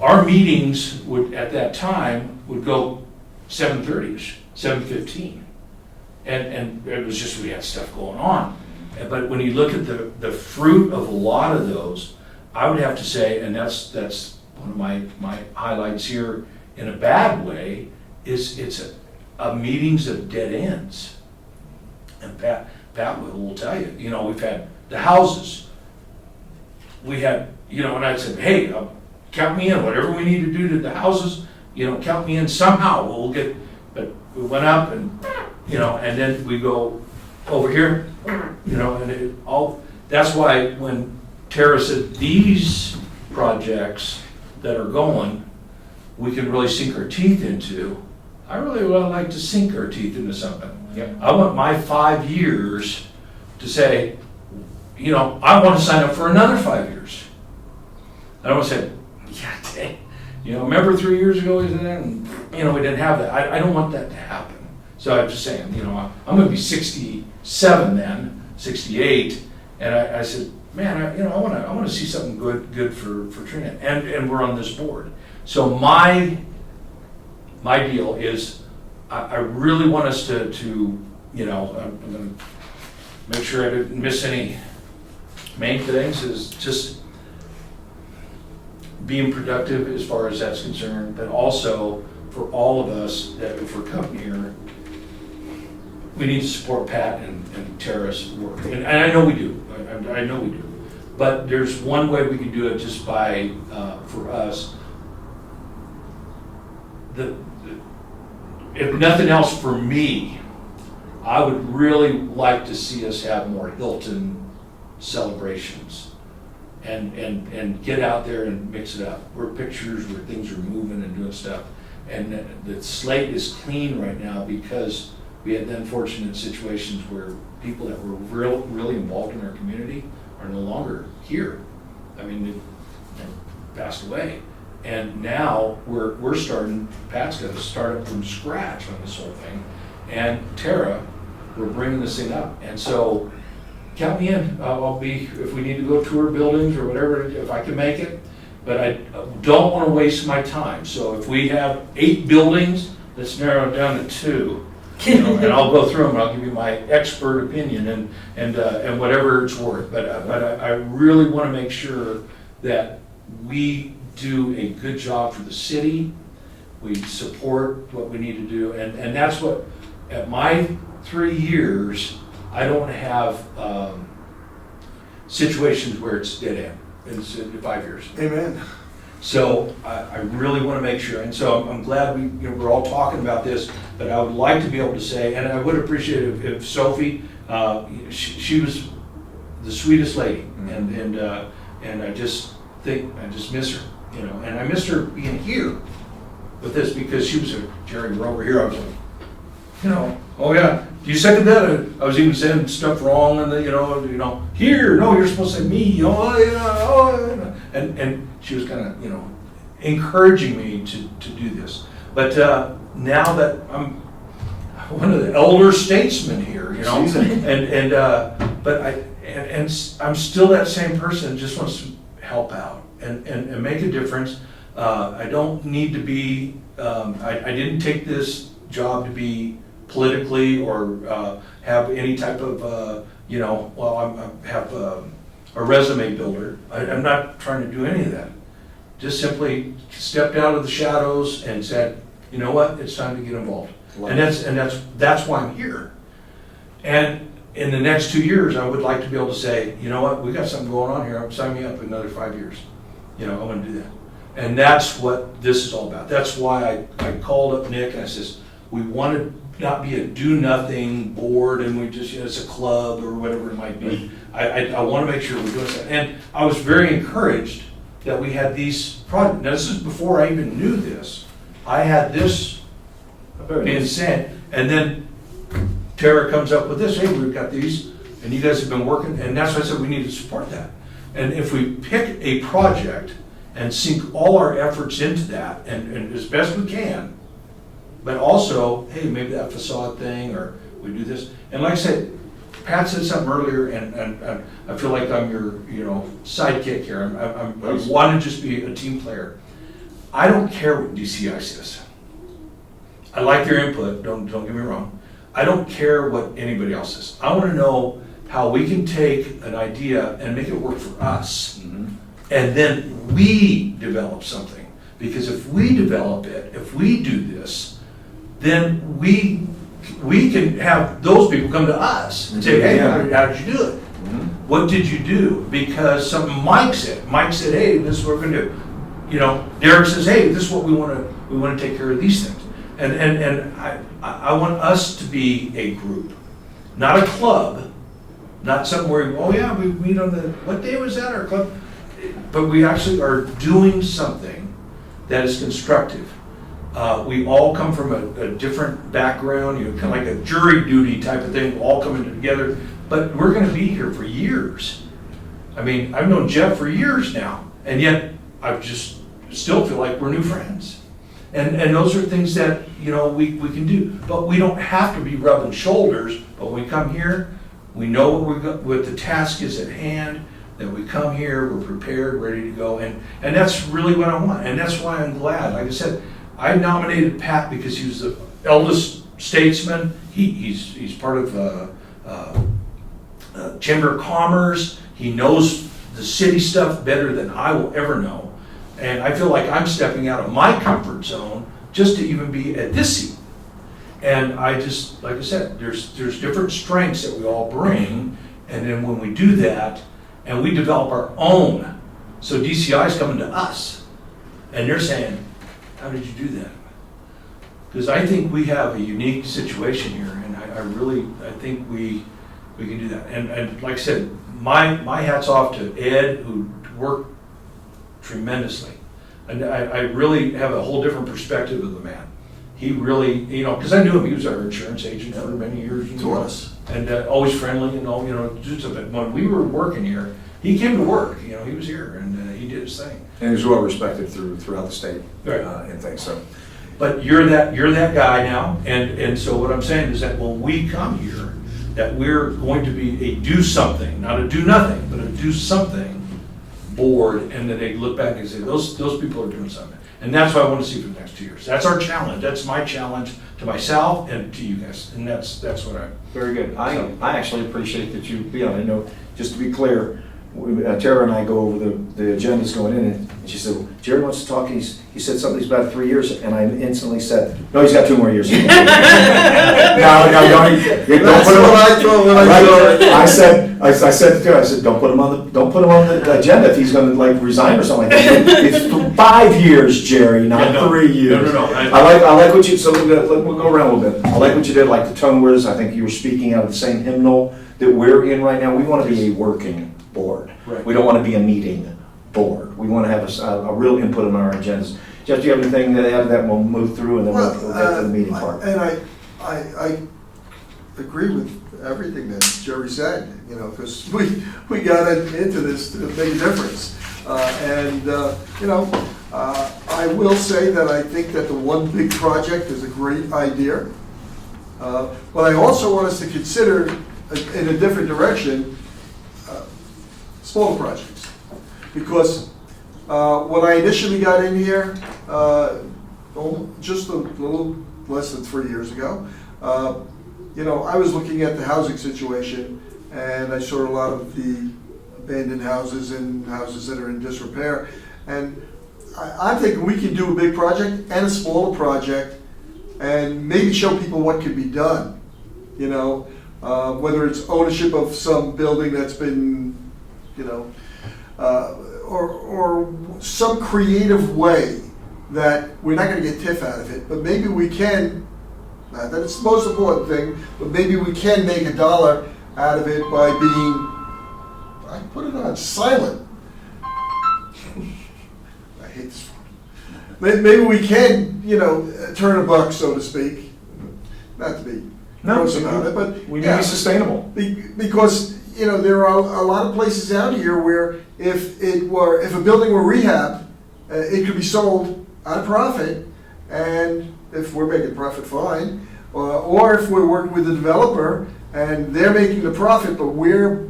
Speaker 5: our meetings at that time would go 7:30ish, 7:15. And it was just, we had stuff going on. But when you look at the fruit of a lot of those, I would have to say, and that's one of my highlights here in a bad way, is it's a meetings of dead ends. And Pat will tell you, you know, we've had the houses. We had, you know, and I said, hey, count me in, whatever we need to do to the houses, you know, count me in somehow, we'll get, but we went up and, you know, and then we go over here, you know, and that's why when Tara said these projects that are going, we can really sink our teeth into, I really would like to sink our teeth into something.
Speaker 1: Yep.
Speaker 5: I want my 5 years to say, you know, I want to sign up for another 5 years. And I want to say, yeah, dang. You know, remember 3 years ago, we didn't have that. I don't want that to happen. So I'm just saying, you know, I'm going to be 67 then, 68, and I said, man, I want to see something good for Trinidad, and we're on this board. So my deal is, I really want us to you know, I'm going to make sure I didn't miss any main things, is just being productive as far as that's concerned, but also for all of us that if we're coming here, we need to support Pat and Tara's work. And I know we do, I know we do. But there's one way we can do it just by, for us, if nothing else for me, I would really like to see us have more Hilton celebrations and get out there and mix it up. Where pictures, where things are moving and doing stuff. And the slate is clean right now because we had the unfortunate situations where people that were really involved in our community are no longer here. I mean, they passed away. And now we're starting, Pat's got to start up from scratch on this whole thing. And TURA, we're bringing this thing up. And so count me in. I'll be, if we need to go tour buildings or whatever, if I can make it. But I don't want to waste my time. So if we have 8 buildings, let's narrow it down to 2. You know, and I'll go through them, and I'll give you my expert opinion and whatever it's worth. But I really want to make sure that we do a good job for the city. We support what we need to do, and that's what, at my 3 years, I don't have situations where it's dead end. It's 5 years.
Speaker 6: Amen.
Speaker 5: So I really want to make sure, and so I'm glad we're all talking about this, but I would like to be able to say, and I would appreciate it if Sophie, she was the sweetest lady, and I just think, I just miss her, you know, and I missed her being here with this because she was Jerry, we're over here, I was like, you know, oh yeah, do you second that? I was even saying stuff wrong, and you know, here, no, you're supposed to say me, and she was kind of, you know, encouraging me to do this. But now that I'm one of the elder statesmen here, you know, and I'm still that same person that just wants to help out and make a difference. I don't need to be. I didn't take this job to be politically or have any type of you know. Well, I have a resume builder. I'm not trying to do any of that. Just simply stepped out of the shadows and said, you know what, it's time to get involved. And that's why I'm here. And in the next 2 years, I would like to be able to say, you know what, we got something going on here. Sign me up for another 5 years. You know, I want to do that. And that's what this is all about. That's why I called up Nick and I says, we want to not be a do-nothing board and we just, you know, it's a club or whatever it might be. I want to make sure we're doing that. And I was very encouraged that we had these projects. Now, this is before I even knew this. I had this being said, and then TURA comes up with this, hey, we've got these, and you guys have been working, and that's why I said we need to support that. And if we pick a project and sink all our efforts into that, and as best we can, but also, hey, maybe that facade thing, or we do this. And like I said, Pat said something earlier, and I feel like I'm your, you know, sidekick here. I want to just be a team player. I don't care what DCI says. I like their input, don't get me wrong. I don't care what anybody else says. I want to know how we can take an idea and make it work for us. Mm-hmm. And then we develop something. Because if we develop it, if we do this, then we can have those people come to us and say, hey, how did you do it? Mm-hmm. What did you do? Because something Mike said, hey, this is what we're going to do. You know, Derek says, hey, this is what we want to take care of these things. And I want us to be a group, not a club, not something where, oh yeah, we meet on what day was that, our club? But we actually are doing something that is constructive. We all come from a different background, you know, kind of like a jury duty type of thing, all coming together. But we're going to be here for years. I mean, I've known Jeff for years now, and yet I just still feel like we're new friends. And those are things that, you know, we can do. But we don't have to be rubbing shoulders. But when we come here, we know what the task is at hand, that we come here, we're prepared, ready to go. And that's really what I want. And that's why I'm glad. Like I said, I nominated Pat because he was the eldest statesman. He's part of Chamber of Commerce. He knows the city stuff better than I will ever know. And I feel like I'm stepping out of my comfort zone just to even be at this seat. And I just, like I said, there's different strengths that we all bring. And then when we do that, and we develop our own, so DCI is coming to us, and they're saying, how did you do that? Because I think we have a unique situation here, and I think we can do that. And like I said, my hat's off to Ed, who worked tremendously. And I really have a whole different perspective of the man. He really, because I knew him, he was our insurance agent for many years.
Speaker 6: To us.
Speaker 5: And always friendly and all, just a bit. When we were working here, he came to work, he was here and he did his thing.
Speaker 1: And he was well respected throughout the state
Speaker 5: Right.
Speaker 1: and things, so.
Speaker 5: But you're that guy now, and so what I'm saying is that when we come here, that we're going to be a do something, not a do nothing, but a do something board, and then they look back and say, those people are doing something. And that's what I want to see for the next 2 years. That's our challenge. That's my challenge to myself and to you guys. And that's what I.
Speaker 1: Very good. I actually appreciate that you, I know, just to be clear, Tara and I go over the agendas going in, and she said, well, Jerry wants to talk, he said something's about 3 years, and I instantly said, no, he's got 2 more years. No, don't
Speaker 6: That's
Speaker 1: put him
Speaker 6: what
Speaker 1: on.
Speaker 6: I thought when I saw it.
Speaker 1: I said to Tara, I said, don't put him on the agenda if he's gonna like resign or something like that. It's for 5 years, Jerry, not
Speaker 5: Yeah, no.
Speaker 1: 3 years.
Speaker 5: No.
Speaker 1: I like what you, so we'll go around a little bit. I like what you did, like the tone was, I think you were speaking out of the same hymnal that we're in right now. We want to be a working board.
Speaker 5: Right.
Speaker 1: We don't want to be a meeting board. We want to have a real input on our agendas. Jeff, do you have anything to add to that? We'll move through and then we'll get to the meeting part.
Speaker 6: And I agree with everything that Jerry said, because we got into this to make a difference. I will say that I think that the one big project is a great idea. But I also want us to consider in a different direction, smaller projects. Because when I initially got in here, just a little less than 3 years ago, I was looking at the housing situation, and I saw a lot of the abandoned houses and houses that are in disrepair. And I'm thinking we can do a big project and a smaller project, and maybe show people what can be done. Whether it's ownership of some building that's been, or some creative way that we're not going to get TIF out of it, but maybe we can, not that it's the most important thing, but maybe we can make $1 out of it by being, I put it on silent. I hate this phone. Maybe we can, turn a buck, so to speak, not to be gross about it, but
Speaker 1: We need to be sustainable.
Speaker 6: because there are a lot of places out here where if a building were rehab, it could be sold at a profit, and if we're making profit, fine. Or if we're working with a developer and they're making the profit, but we're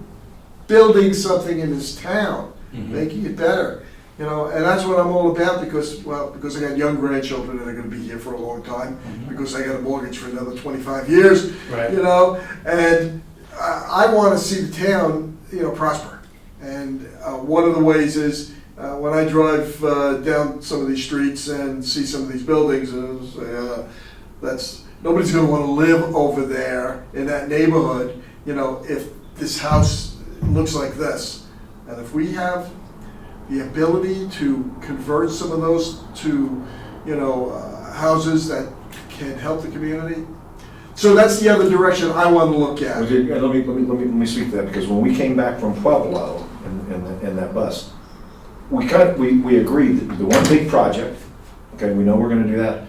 Speaker 6: building something in this town, making it better. And that's what I'm all about because I got young grandchildren that are going to be here for a long time, because I got a mortgage for another 25 years.
Speaker 5: Right.
Speaker 6: And I want to see the town, prosper. And one of the ways is when I drive down some of these streets and see some of these buildings, nobody's going to want to live over there in that neighborhood, if this house looks like this. And if we have the ability to convert some of those to, houses that can help the community. So that's the other direction I want to look at.
Speaker 1: Okay, let me speak to that, because when we came back from Pueblo in that bus, we agreed that the one big project, okay, we know we're gonna do that,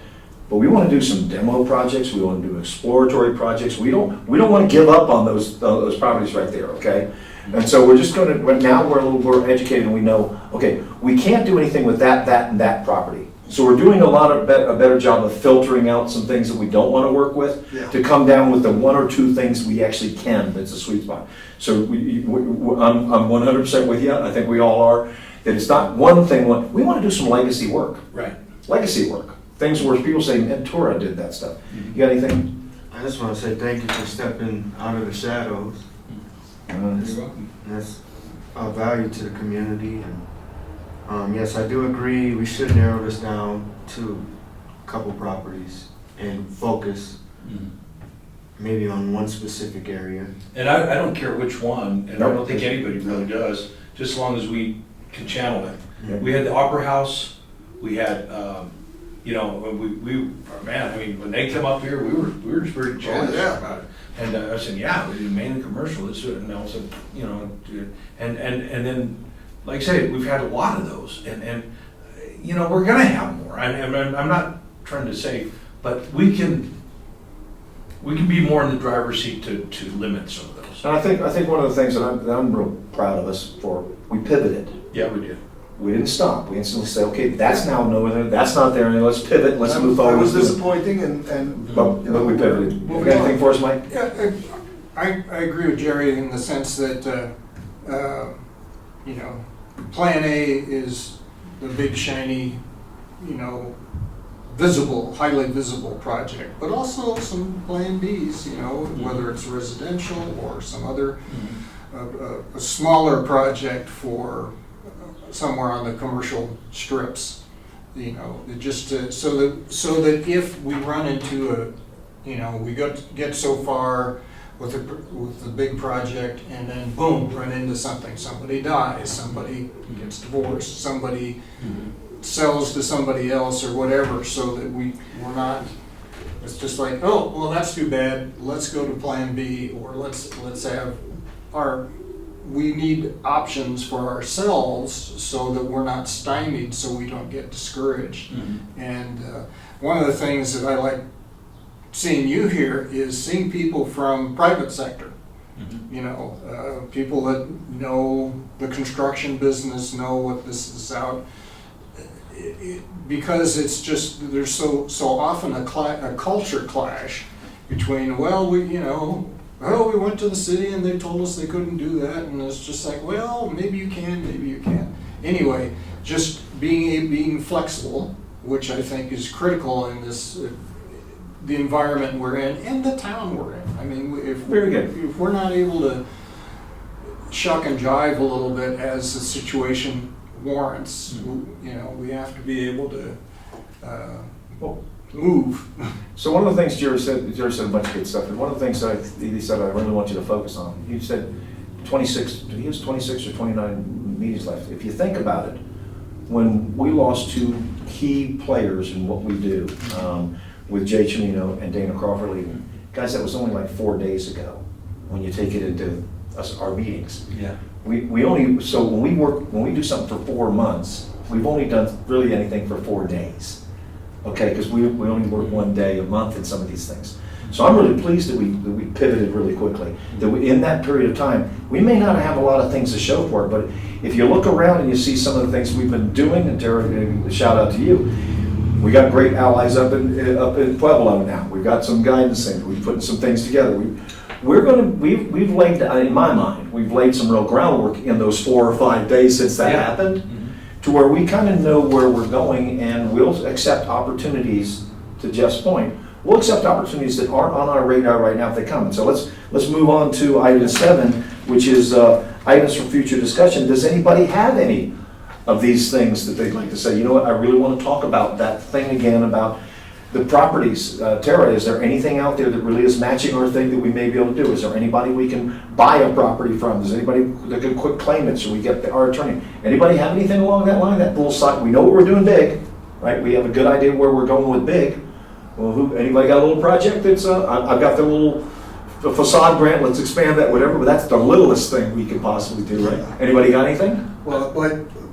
Speaker 1: but we wanna do some demo projects, we wanna do exploratory projects, we don't wanna give up on those properties right there, okay? And so we're just now we're a little more educated and we know, okay, we can't do anything with that, and that property. So we're doing a better job of filtering out some things that we don't want to work with, to come down with the 1 or 2 things we actually can, that's a sweet spot. So I'm 100% with you, I think we all are, that it's not one thing, we want to do some legacy work.
Speaker 5: Right.
Speaker 1: Legacy work. Things where people say, man, TURA did that stuff. You got anything?
Speaker 3: I just want to say thank you for stepping out of the shadows.
Speaker 5: You're welcome.
Speaker 3: That's of value to the community. And yes, I do agree. We should narrow this down to a couple properties and focus maybe on one specific area.
Speaker 5: And I don't care which one, and I
Speaker 1: Nope.
Speaker 5: don't think anybody really does, just as long as we can channel it.
Speaker 1: Yep.
Speaker 5: We had the Opera House, we had you know, man, I mean, when they come up here, we were just very jealous
Speaker 6: yeah.
Speaker 5: about it. And I said, yeah, we do mainly commercial, this, and I said, you know, and then, like I said, we've had a lot of those, and you know, we're gonna have more. I'm not trying to say, but we can be more in the driver's seat to limit some of those.
Speaker 1: And I think one of the things that I'm real proud of us for, we pivoted.
Speaker 5: Yeah, we did.
Speaker 1: We didn't stop. We instantly said, okay, that's now no there, that's not there, and let's pivot, let's move
Speaker 6: That
Speaker 1: forward.
Speaker 6: was disappointing, and.
Speaker 1: But we pivoted. You got anything for us, Mike?
Speaker 4: Yeah, I agree with Jerry in the sense that, you know, Plan A is the big shiny, you know, visible, highly visible project, but also some Plan Bs, you know, whether it's residential or some other, a smaller project for somewhere on the commercial strips, you know, just to, so that if we run into a, you know, we get so far with the big project and then boom, run into something, somebody dies, somebody gets divorced, somebody sells to somebody else or whatever, so that we're not, it's just like, oh, well, that's too bad, let's go to Plan B, or let's have we need options for ourselves so that we're not stymied, so we don't get discouraged. And one of the things that I like seeing you here is seeing people from private sector. You know, people that know the construction business, know what this is out. Because it's just, there's so often a culture clash between, well, we went to the city and they told us they couldn't do that, and it's just like, well, maybe you can, maybe you can't. Anyway, just being flexible, which I think is critical in this, the environment we're in and the town we're in. I mean, if we're not able to shuck and jive a little bit as the situation warrants, you know, we have to be able to move.
Speaker 1: So one of the things Jerry said a bunch of good stuff, and one of the things that he said I really want you to focus on, he said 26 or 29 meetings left. If you think about it, when we lost two key players in what we do, with Jay Cimino and Dana Crawford leaving, guys, that was only like 4 days ago when you take it into our meetings.
Speaker 5: Yeah.
Speaker 1: We only, so when we do something for 4 months, we've only done really anything for 4 days. Okay, because we only work 1 day a month in some of these things. So I'm really pleased that we pivoted really quickly. That in that period of time, we may not have a lot of things to show for it, but if you look around and you see some of the things we've been doing, and Tara, shout out to you, we got great allies up in Pueblo now. We've got some guidance things. We've put some things together. We've laid, in my mind, we've laid some real groundwork in those 4 or 5 days since that happened, to where we kind of know where we're going, and we'll accept opportunities, to Jeff's point, we'll accept opportunities that aren't on our radar right now if they come. And so let's move on to item 7, which is items for future discussion. Does anybody have any of these things that they'd like to say? You know what, I really want to talk about that thing again about the properties. Tara, is there anything out there that really is matching our thing that we may be able to do? Is there anybody we can buy a property from? Is anybody that can quick claim it so we get our attorney? Anybody have anything along that line? That little side, we know what we're doing big, right? We have a good idea where we're going with big. Well, anybody got a little project that's, I've got the little facade grant, let's expand that, whatever, but that's the littlest thing we could possibly do, right? Anybody got anything?
Speaker 6: Well,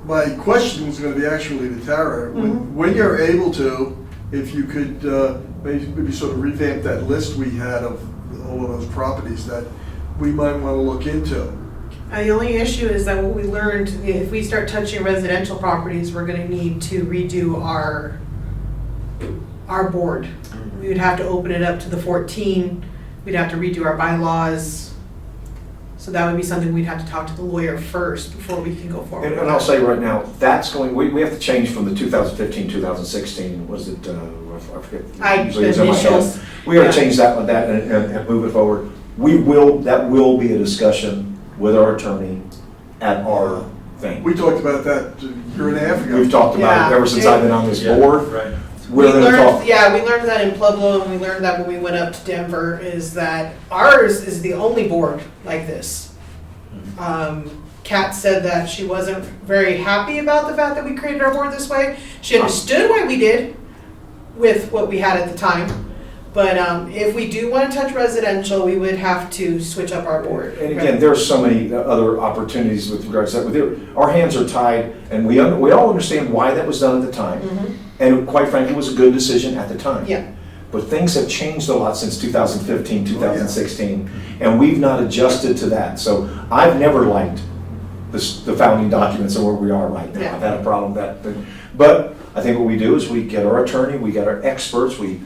Speaker 6: my question is going to be actually to Tara. When you're able to, if you could maybe sort of revamp that list we had of all of those properties that we might want to look into.
Speaker 2: The only issue is that what we learned, if we start touching residential properties, we're gonna need to redo our board. We would have to open it up to the 14, we'd have to redo our bylaws. So that would be something we'd have to talk to the lawyer first before we can go forward.
Speaker 1: And I'll say right now, that's going, we have to change from the 2015, 2016, was it, I forget. Usually it's in my head.
Speaker 2: Initials.
Speaker 1: We got to change that and move it forward. That will be a discussion with our attorney at our thing.
Speaker 6: We talked about that a year and a half ago.
Speaker 1: We've talked about it ever since I've been on this board.
Speaker 5: Right.
Speaker 2: We learned that in Pueblo, and we learned that when we went up to Denver, is that ours is the only board like this. Kat said that she wasn't very happy about the fact that we created our board this way. She understood why we did, with what we had at the time. But if we do want to touch residential, we would have to switch up our board.
Speaker 1: And again, there's so many other opportunities with regards to that. Our hands are tied, and we all understand why that was done at the time. And quite frankly, it was a good decision at the time.
Speaker 2: Yeah.
Speaker 1: But things have changed a lot since 2015, 2016, and we've not adjusted to that. So I've never liked the founding documents of where we are right now.
Speaker 2: Yeah.
Speaker 1: I've had a problem with that. But I think what we do is we get our attorney, we get our experts, we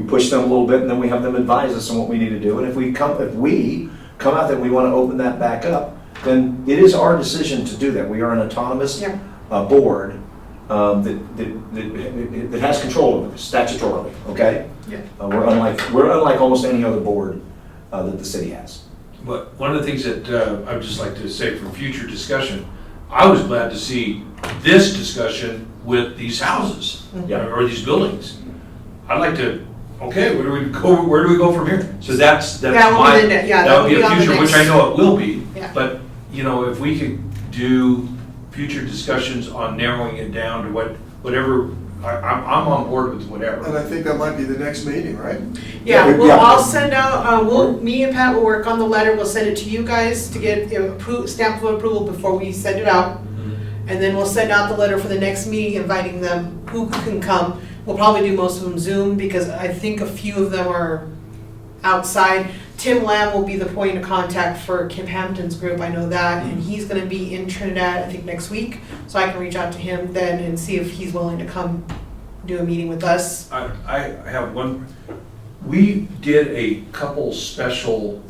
Speaker 1: push them a little bit, and then we have them advise us on what we need to do. And if we come out that we want to open that back up, then it is our decision to do that. We are an autonomous board that has control over this statutorily. Okay.
Speaker 2: Yeah.
Speaker 1: We're unlike almost any other board that the city has.
Speaker 5: But one of the things that I would just like to say for future discussion, I was glad to see this discussion with these houses or these buildings. I'd like to, okay, where do we go from here? So that would be a future, which I know it will be.
Speaker 2: Yeah.
Speaker 5: But if we could do future discussions on narrowing it down to whatever, I'm on board with whatever.
Speaker 6: And I think that might be the next meeting, right?
Speaker 2: Yeah, I'll send out, me and Pat will work on the letter, we'll send it to you guys to get stamp of approval before we send it out. And then we'll send out the letter for the next meeting, inviting them who can come. We'll probably do most of them Zoom, because I think a few of them are outside. Tim Lamb will be the point of contact for Kim Hampton's group, I know that, and he's gonna be in Trinidad, I think next week. So I can reach out to him then and see if he's willing to come do a meeting with us.
Speaker 5: I have one. We did a couple special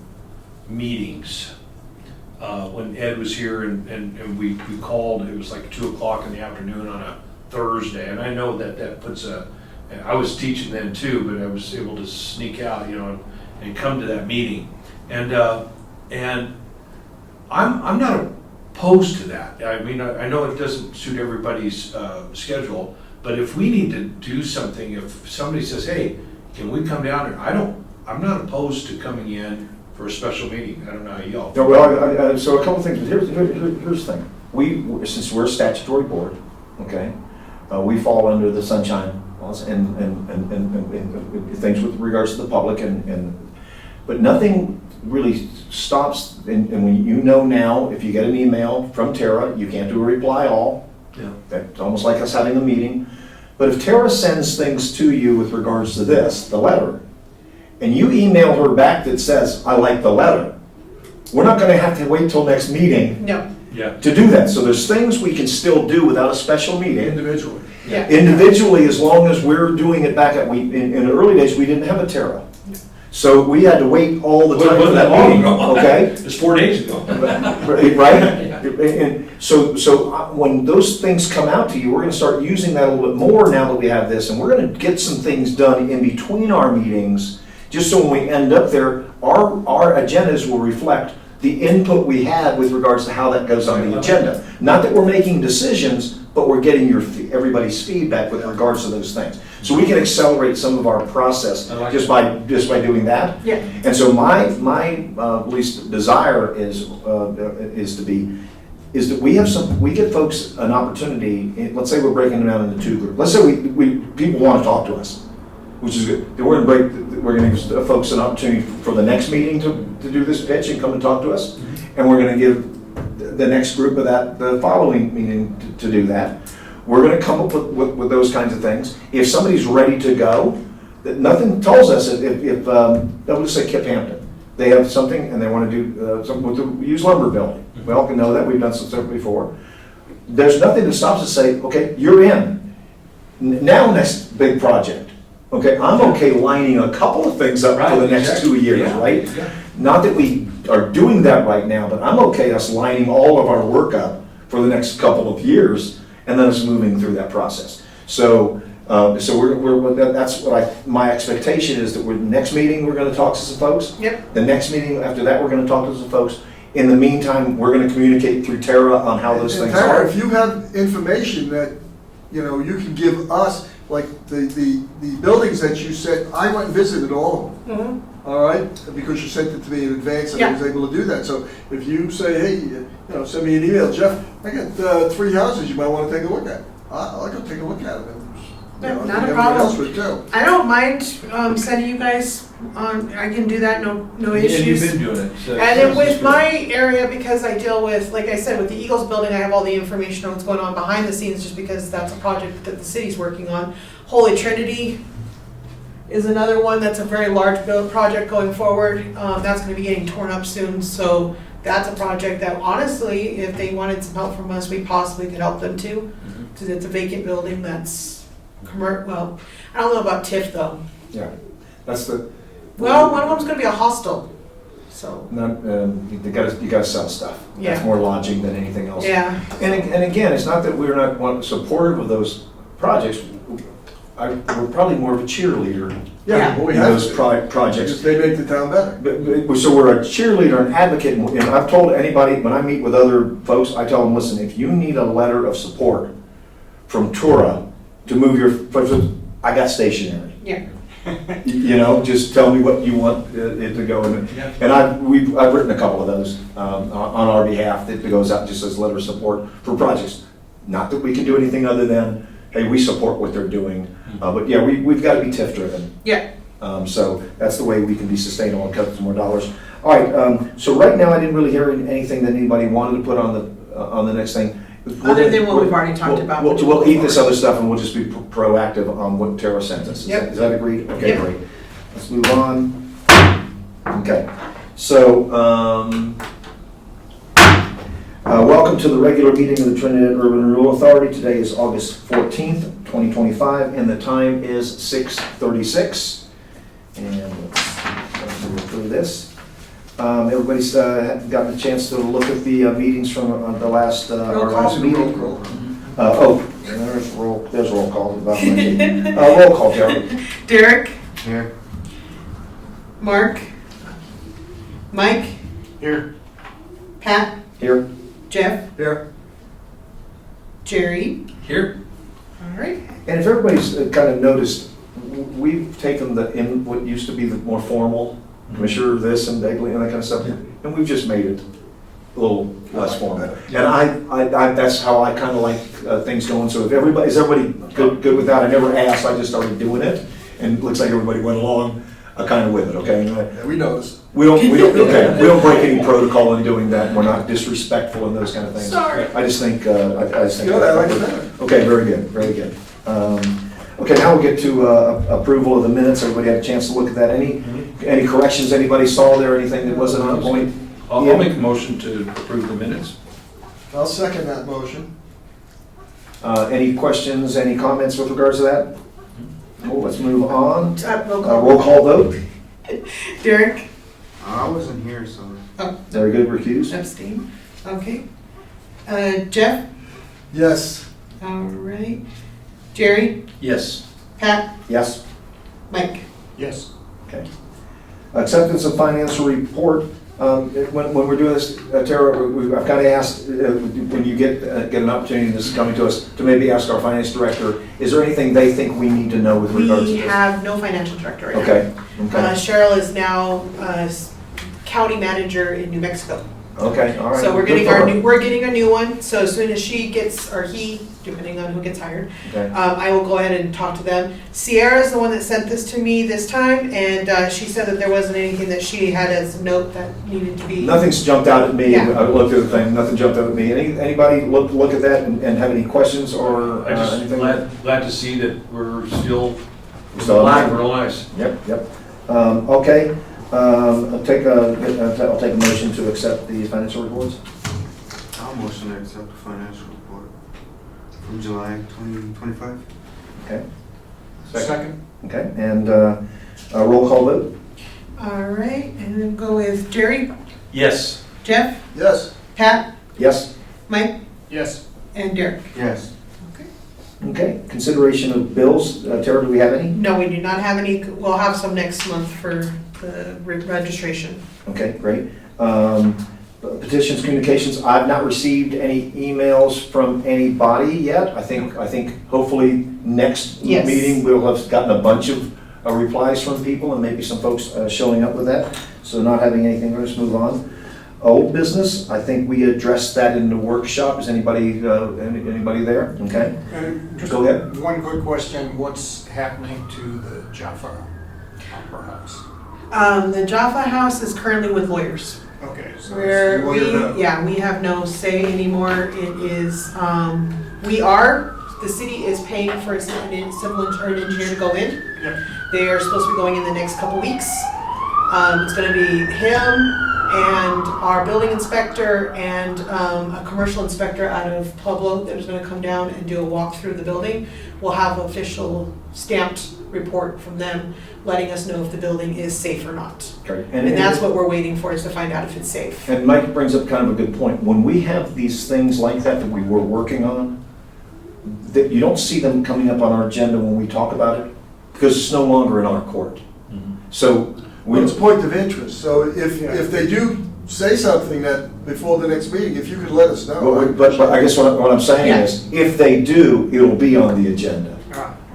Speaker 5: meetings when Ed was here, and we called. It was like 2:00 in the afternoon on a Thursday, and I know that puts and I was teaching then too, but I was able to sneak out, and come to that meeting, and I'm not opposed to that. I mean, I know it doesn't suit everybody's schedule, but if we need to do something, if somebody says, hey, can we come down here? I'm not opposed to coming in for a special meeting. I don't know how y'all.
Speaker 1: No, well, so a couple things, but here's the thing. Since we're a statutory board, okay, we fall under the sunshine laws and things with regards to the public, but nothing really stops, and when now, if you get an email from TURA, you can't do a reply all.
Speaker 5: Yeah.
Speaker 1: That's almost like us having a meeting. But if TURA sends things to you with regards to this, the letter, and you email her back that says, I like the letter, we're not gonna have to wait till next meeting
Speaker 2: No.
Speaker 1: to do that. So there's things we can still do without a special meeting.
Speaker 6: Individually.
Speaker 2: Yeah.
Speaker 1: Individually, as long as we're doing it back at, in the early days, we didn't have a TURA. So we had to wait all the time for that meeting, okay?
Speaker 5: It's 4 days ago.
Speaker 1: Right? And so when those things come out to you, we're gonna start using that a little bit more now that we have this, and we're gonna get some things done in between our meetings, just so when we end up there, our agendas will reflect the input we had with regards to how that goes on the agenda. Not that we're making decisions, but we're getting everybody's feedback with regards to those things. So we can accelerate some of our process just by doing that.
Speaker 2: Yeah.
Speaker 1: And so my at least desire is that we give folks an opportunity. Let's say we're breaking them down into two groups. Let's say people want to talk to us, which is good. We're going to give folks an opportunity for the next meeting to do this pitch and come and talk to us, and we're going to give the next group of the following meeting to do that. We're going to come up with those kinds of things. If somebody's ready to go, that nothing tells us if I'll just say Kip Hampton, they have something and they want to do something with the used lumber building. We all can know that, we've done some stuff before. There's nothing that stops us say, okay, you're in. Now next big project. Okay, I'm okay lining a couple of things up for the next 2 years, right?
Speaker 5: Yeah.
Speaker 1: Not that we are doing that right now, but I'm okay us lining all of our work up for the next couple of years, and then us moving through that process. So that's what my expectation is, that next meeting we're going to talk to some folks.
Speaker 2: Yep.
Speaker 1: The next meeting after that we're going to talk to some folks. In the meantime, we're going to communicate through TURA on how those things
Speaker 6: Tara,
Speaker 1: are.
Speaker 6: if you have information that, you can give us, like the buildings that you said, I went and visited all of them.
Speaker 2: Mm-hmm.
Speaker 6: All right, because you sent it to me in advance and I was able to do that. So if you say, hey, send me an email, Jeff, I got 3 houses you might want to take a look at. I'll go take a look at them. You know, I
Speaker 2: Not
Speaker 6: think
Speaker 2: a
Speaker 6: everyone else
Speaker 2: problem.
Speaker 6: would too.
Speaker 2: I don't mind sending you guys on, I can do that, no
Speaker 5: And you've
Speaker 2: issues.
Speaker 5: been doing it. so
Speaker 2: And then
Speaker 5: this is
Speaker 2: with
Speaker 5: good.
Speaker 2: my area, because I deal with, like I said, with the Eagles building, I have all the information on what's going on behind the scenes, just because that's a project that the city's working on. Holy Trinity is another one that's a very large build project going forward. That's gonna be getting torn up soon, so that's a project that honestly, if they wanted some help from us, we possibly could help them too.
Speaker 5: Mhm.
Speaker 2: Because it's a vacant building that's well, I don't know about TIF though.
Speaker 1: Yeah, that's the.
Speaker 2: Well, one of them's gonna be a hostel, so,
Speaker 1: Not, you gotta sell stuff. That's
Speaker 2: Yeah.
Speaker 1: more lodging than anything else.
Speaker 2: yeah.
Speaker 1: And again, it's not that we're not supportive of those projects. We're probably more of a cheerleader
Speaker 2: Yeah.
Speaker 6: Well, we
Speaker 1: in
Speaker 6: have
Speaker 1: those
Speaker 6: to,
Speaker 1: projects.
Speaker 6: because they make the town better.
Speaker 1: So we're a cheerleader and advocate, and I've told anybody, when I meet with other folks, I tell them, listen, if you need a letter of support from TURA to move your, I got stationery.
Speaker 2: Yeah.
Speaker 1: You know, just tell me what you want it to go in.
Speaker 5: Yeah.
Speaker 1: And I've written a couple of those on our behalf that goes out just as letter of support for projects. Not that we can do anything other than, hey, we support what they're doing. But yeah, we've got to be TIF driven.
Speaker 2: Yeah.
Speaker 1: So that's the way we can be sustainable and cut some more dollars. All right, so right now I didn't really hear anything that anybody wanted to put on the next thing.
Speaker 2: Other than what we've already talked about.
Speaker 1: We'll eat this other stuff and we'll just be proactive on what Tara sent us.
Speaker 2: Yep.
Speaker 1: Is that agreed? Okay,
Speaker 2: Yep.
Speaker 1: great. Let's move on. Okay, so, welcome to the regular meeting of the Trinidad Urban Renewal Authority. Today is August 14th, 2025, and the time is 6:36. And let's move through this. Everybody's gotten a chance to look at the meetings from the last, our last meeting. There's roll call. About my roll call, Tara.
Speaker 2: Derek,
Speaker 3: Here.
Speaker 2: Mark, Mike,
Speaker 4: Here.
Speaker 2: Pat,
Speaker 1: Here.
Speaker 2: Jeff,
Speaker 6: Here,
Speaker 2: Jerry.
Speaker 5: Here?
Speaker 2: All right.
Speaker 1: And if everybody's kind of noticed, we've taken what used to be the more formal, Commissioner this and Begley and that kind of stuff, and we've just made it a little less formal. And I that's how I kind of like things going. So if is everybody good with that? I never asked, I just started doing it, and it looks like everybody went along kind of with it, okay?
Speaker 6: yeah, we know this.
Speaker 1: We don't break any protocol in doing that, we're not disrespectful and those kind of things.
Speaker 2: Sorry.
Speaker 1: I just think.
Speaker 6: Good, I like it better.
Speaker 1: Okay, very good, very good. Okay, now we'll get to approval of the minutes. Everybody had a chance to look at that. Any corrections anybody saw there, anything that wasn't on point?
Speaker 5: I'll make a motion to approve the minutes.
Speaker 6: I'll second that motion.
Speaker 1: Any questions, any comments with regards to that? Cool, let's move on.
Speaker 2: Roll call.
Speaker 1: Roll call vote.
Speaker 2: Derek,
Speaker 3: I wasn't here, so.
Speaker 1: Very good, recused.
Speaker 2: abstain. Okay. Jeff,
Speaker 6: Yes,
Speaker 2: all right. Jerry,
Speaker 5: Yes.
Speaker 2: Pat,
Speaker 1: Yes.
Speaker 2: Mike.
Speaker 4: Yes.
Speaker 1: Okay. Acceptance of financial report. When we're doing this, Tara, I've kind of asked, when you get an opportunity, this is coming to us, to maybe ask our finance director, is there anything they think we need to know with regards to
Speaker 2: We
Speaker 1: this?
Speaker 2: have no financial director right now.
Speaker 1: Okay, okay,
Speaker 2: Cheryl is now county manager in New Mexico.
Speaker 1: okay, all right.
Speaker 2: So we're
Speaker 1: Good
Speaker 2: getting
Speaker 1: for her.
Speaker 2: we're getting a new one, so as soon as she gets, or he, depending on who gets hired,
Speaker 1: Okay.
Speaker 2: I will go ahead and talk to them. Sierra's the one that sent this to me this time, and she said that there wasn't anything that she had as a note that needed to be.
Speaker 1: Nothing's jumped out at me.
Speaker 2: Yeah.
Speaker 1: I looked at the thing, nothing jumped out at me. Anybody look at that and have any questions or
Speaker 5: I just
Speaker 1: anything?
Speaker 5: glad to see that we're still
Speaker 1: Still
Speaker 5: black,
Speaker 1: alive.
Speaker 5: real nice.
Speaker 1: Yep. Okay, I'll take a motion to accept the financial reports.
Speaker 3: I'll motion to accept the financial report from July 2025.
Speaker 1: Okay,
Speaker 4: Second.
Speaker 1: okay, and a roll call vote?
Speaker 2: All right, and then go with Jerry,
Speaker 5: Yes.
Speaker 2: Jeff,
Speaker 6: yes.
Speaker 2: Pat,
Speaker 1: Yes.
Speaker 2: Mike,
Speaker 4: Yes.
Speaker 2: and Derek.
Speaker 3: Yes.
Speaker 1: Okay, consideration of bills. Tara, do we have any?
Speaker 2: No, we do not have any. We'll have some next month for the registration.
Speaker 1: Okay, great. Petitions, communications, I've not received any emails from anybody yet. I think hopefully next
Speaker 2: Yes.
Speaker 1: meeting, we'll have gotten a bunch of replies from people and maybe some folks showing up with that. So not having anything, let's move on. Old business, I think we addressed that in the workshop. Is anybody there? Okay.
Speaker 4: Just
Speaker 1: Go ahead.
Speaker 4: one quick question, what's happening to the Jaffa Opera House?
Speaker 2: The Jaffa House is currently with lawyers.
Speaker 4: Okay, so
Speaker 2: Where
Speaker 4: it's lawyered up.
Speaker 2: we have no say anymore. It is, the city is paying for an engineer to go in.
Speaker 4: Yep.
Speaker 2: They are supposed to be going in the next couple weeks. It's gonna be him and our building inspector and a commercial inspector out of Pueblo that is gonna come down and do a walk through the building. We'll have official stamped report from them letting us know if the building is safe or not.
Speaker 1: Great.
Speaker 2: And that's what we're waiting for, is to find out if it's safe.
Speaker 1: And Mike brings up kind of a good point. When we have these things like that we were working on, that you don't see them coming up on our agenda when we talk about it, because it's no longer in our court. So
Speaker 6: Well, it's a point of interest, so if they do say something that before the next meeting, if you could let us know.
Speaker 1: But I guess what I'm saying is, if they do, it'll be on the agenda.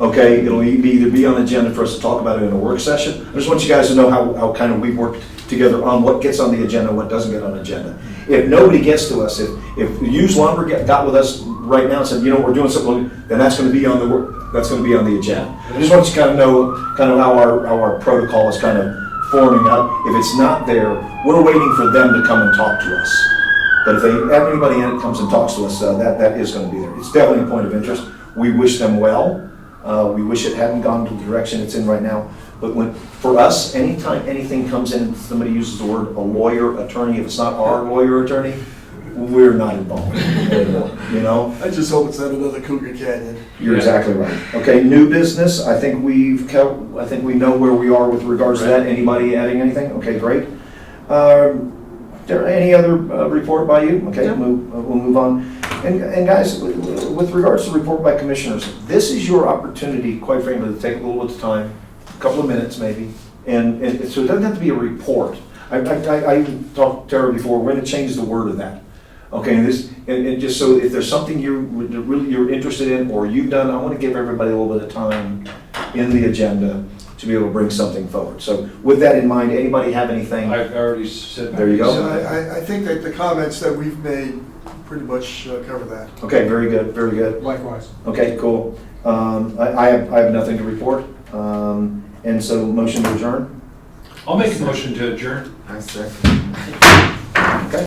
Speaker 1: Okay, it'll either be on the agenda for us to talk about it in a work session. I just want you guys to know how kind of we work together on what gets on the agenda and what doesn't get on the agenda. If nobody gets to us, if Used Lumber got with us right now and said, we're doing something, then that's going to be on the agenda. I just want you to kind of know how our protocol is kind of forming up. If it's not there, we're waiting for them to come and talk to us. But if they have anybody in it comes and talks to us, that is going to be there. It's definitely a point of interest. We wish them well. We wish it hadn't gone to the direction it's in right now. But for us, anytime anything comes in, somebody uses the word a lawyer, attorney, if it's not our lawyer, attorney, we're not involved anymore,
Speaker 6: I just hope it's not another Cougar Canyon.
Speaker 1: You're exactly right. Okay, new business, I think we know where we are with regards to that. Anybody adding anything? Okay, great. There any other report by you? Okay,
Speaker 2: No.
Speaker 1: we'll move on. And guys, with regards to report by commissioners, this is your opportunity, quite frankly, to take a little bit of time, a couple of minutes maybe, and so it doesn't have to be a report. I talked to Tara before, we're going to change the word of that. Okay, and just so if there's something you're interested in or you've done, I want to give everybody a little bit of time in the agenda to be able to bring something forward. So with that in mind, anybody have anything?
Speaker 5: I've already said.
Speaker 1: There you go.
Speaker 6: So I think that the comments that we've made pretty much cover that.
Speaker 1: Okay, very good, very good.
Speaker 4: Likewise.
Speaker 1: Okay, cool. I have nothing to report. And so motion to adjourn?
Speaker 5: I'll make a motion to adjourn.
Speaker 3: I second.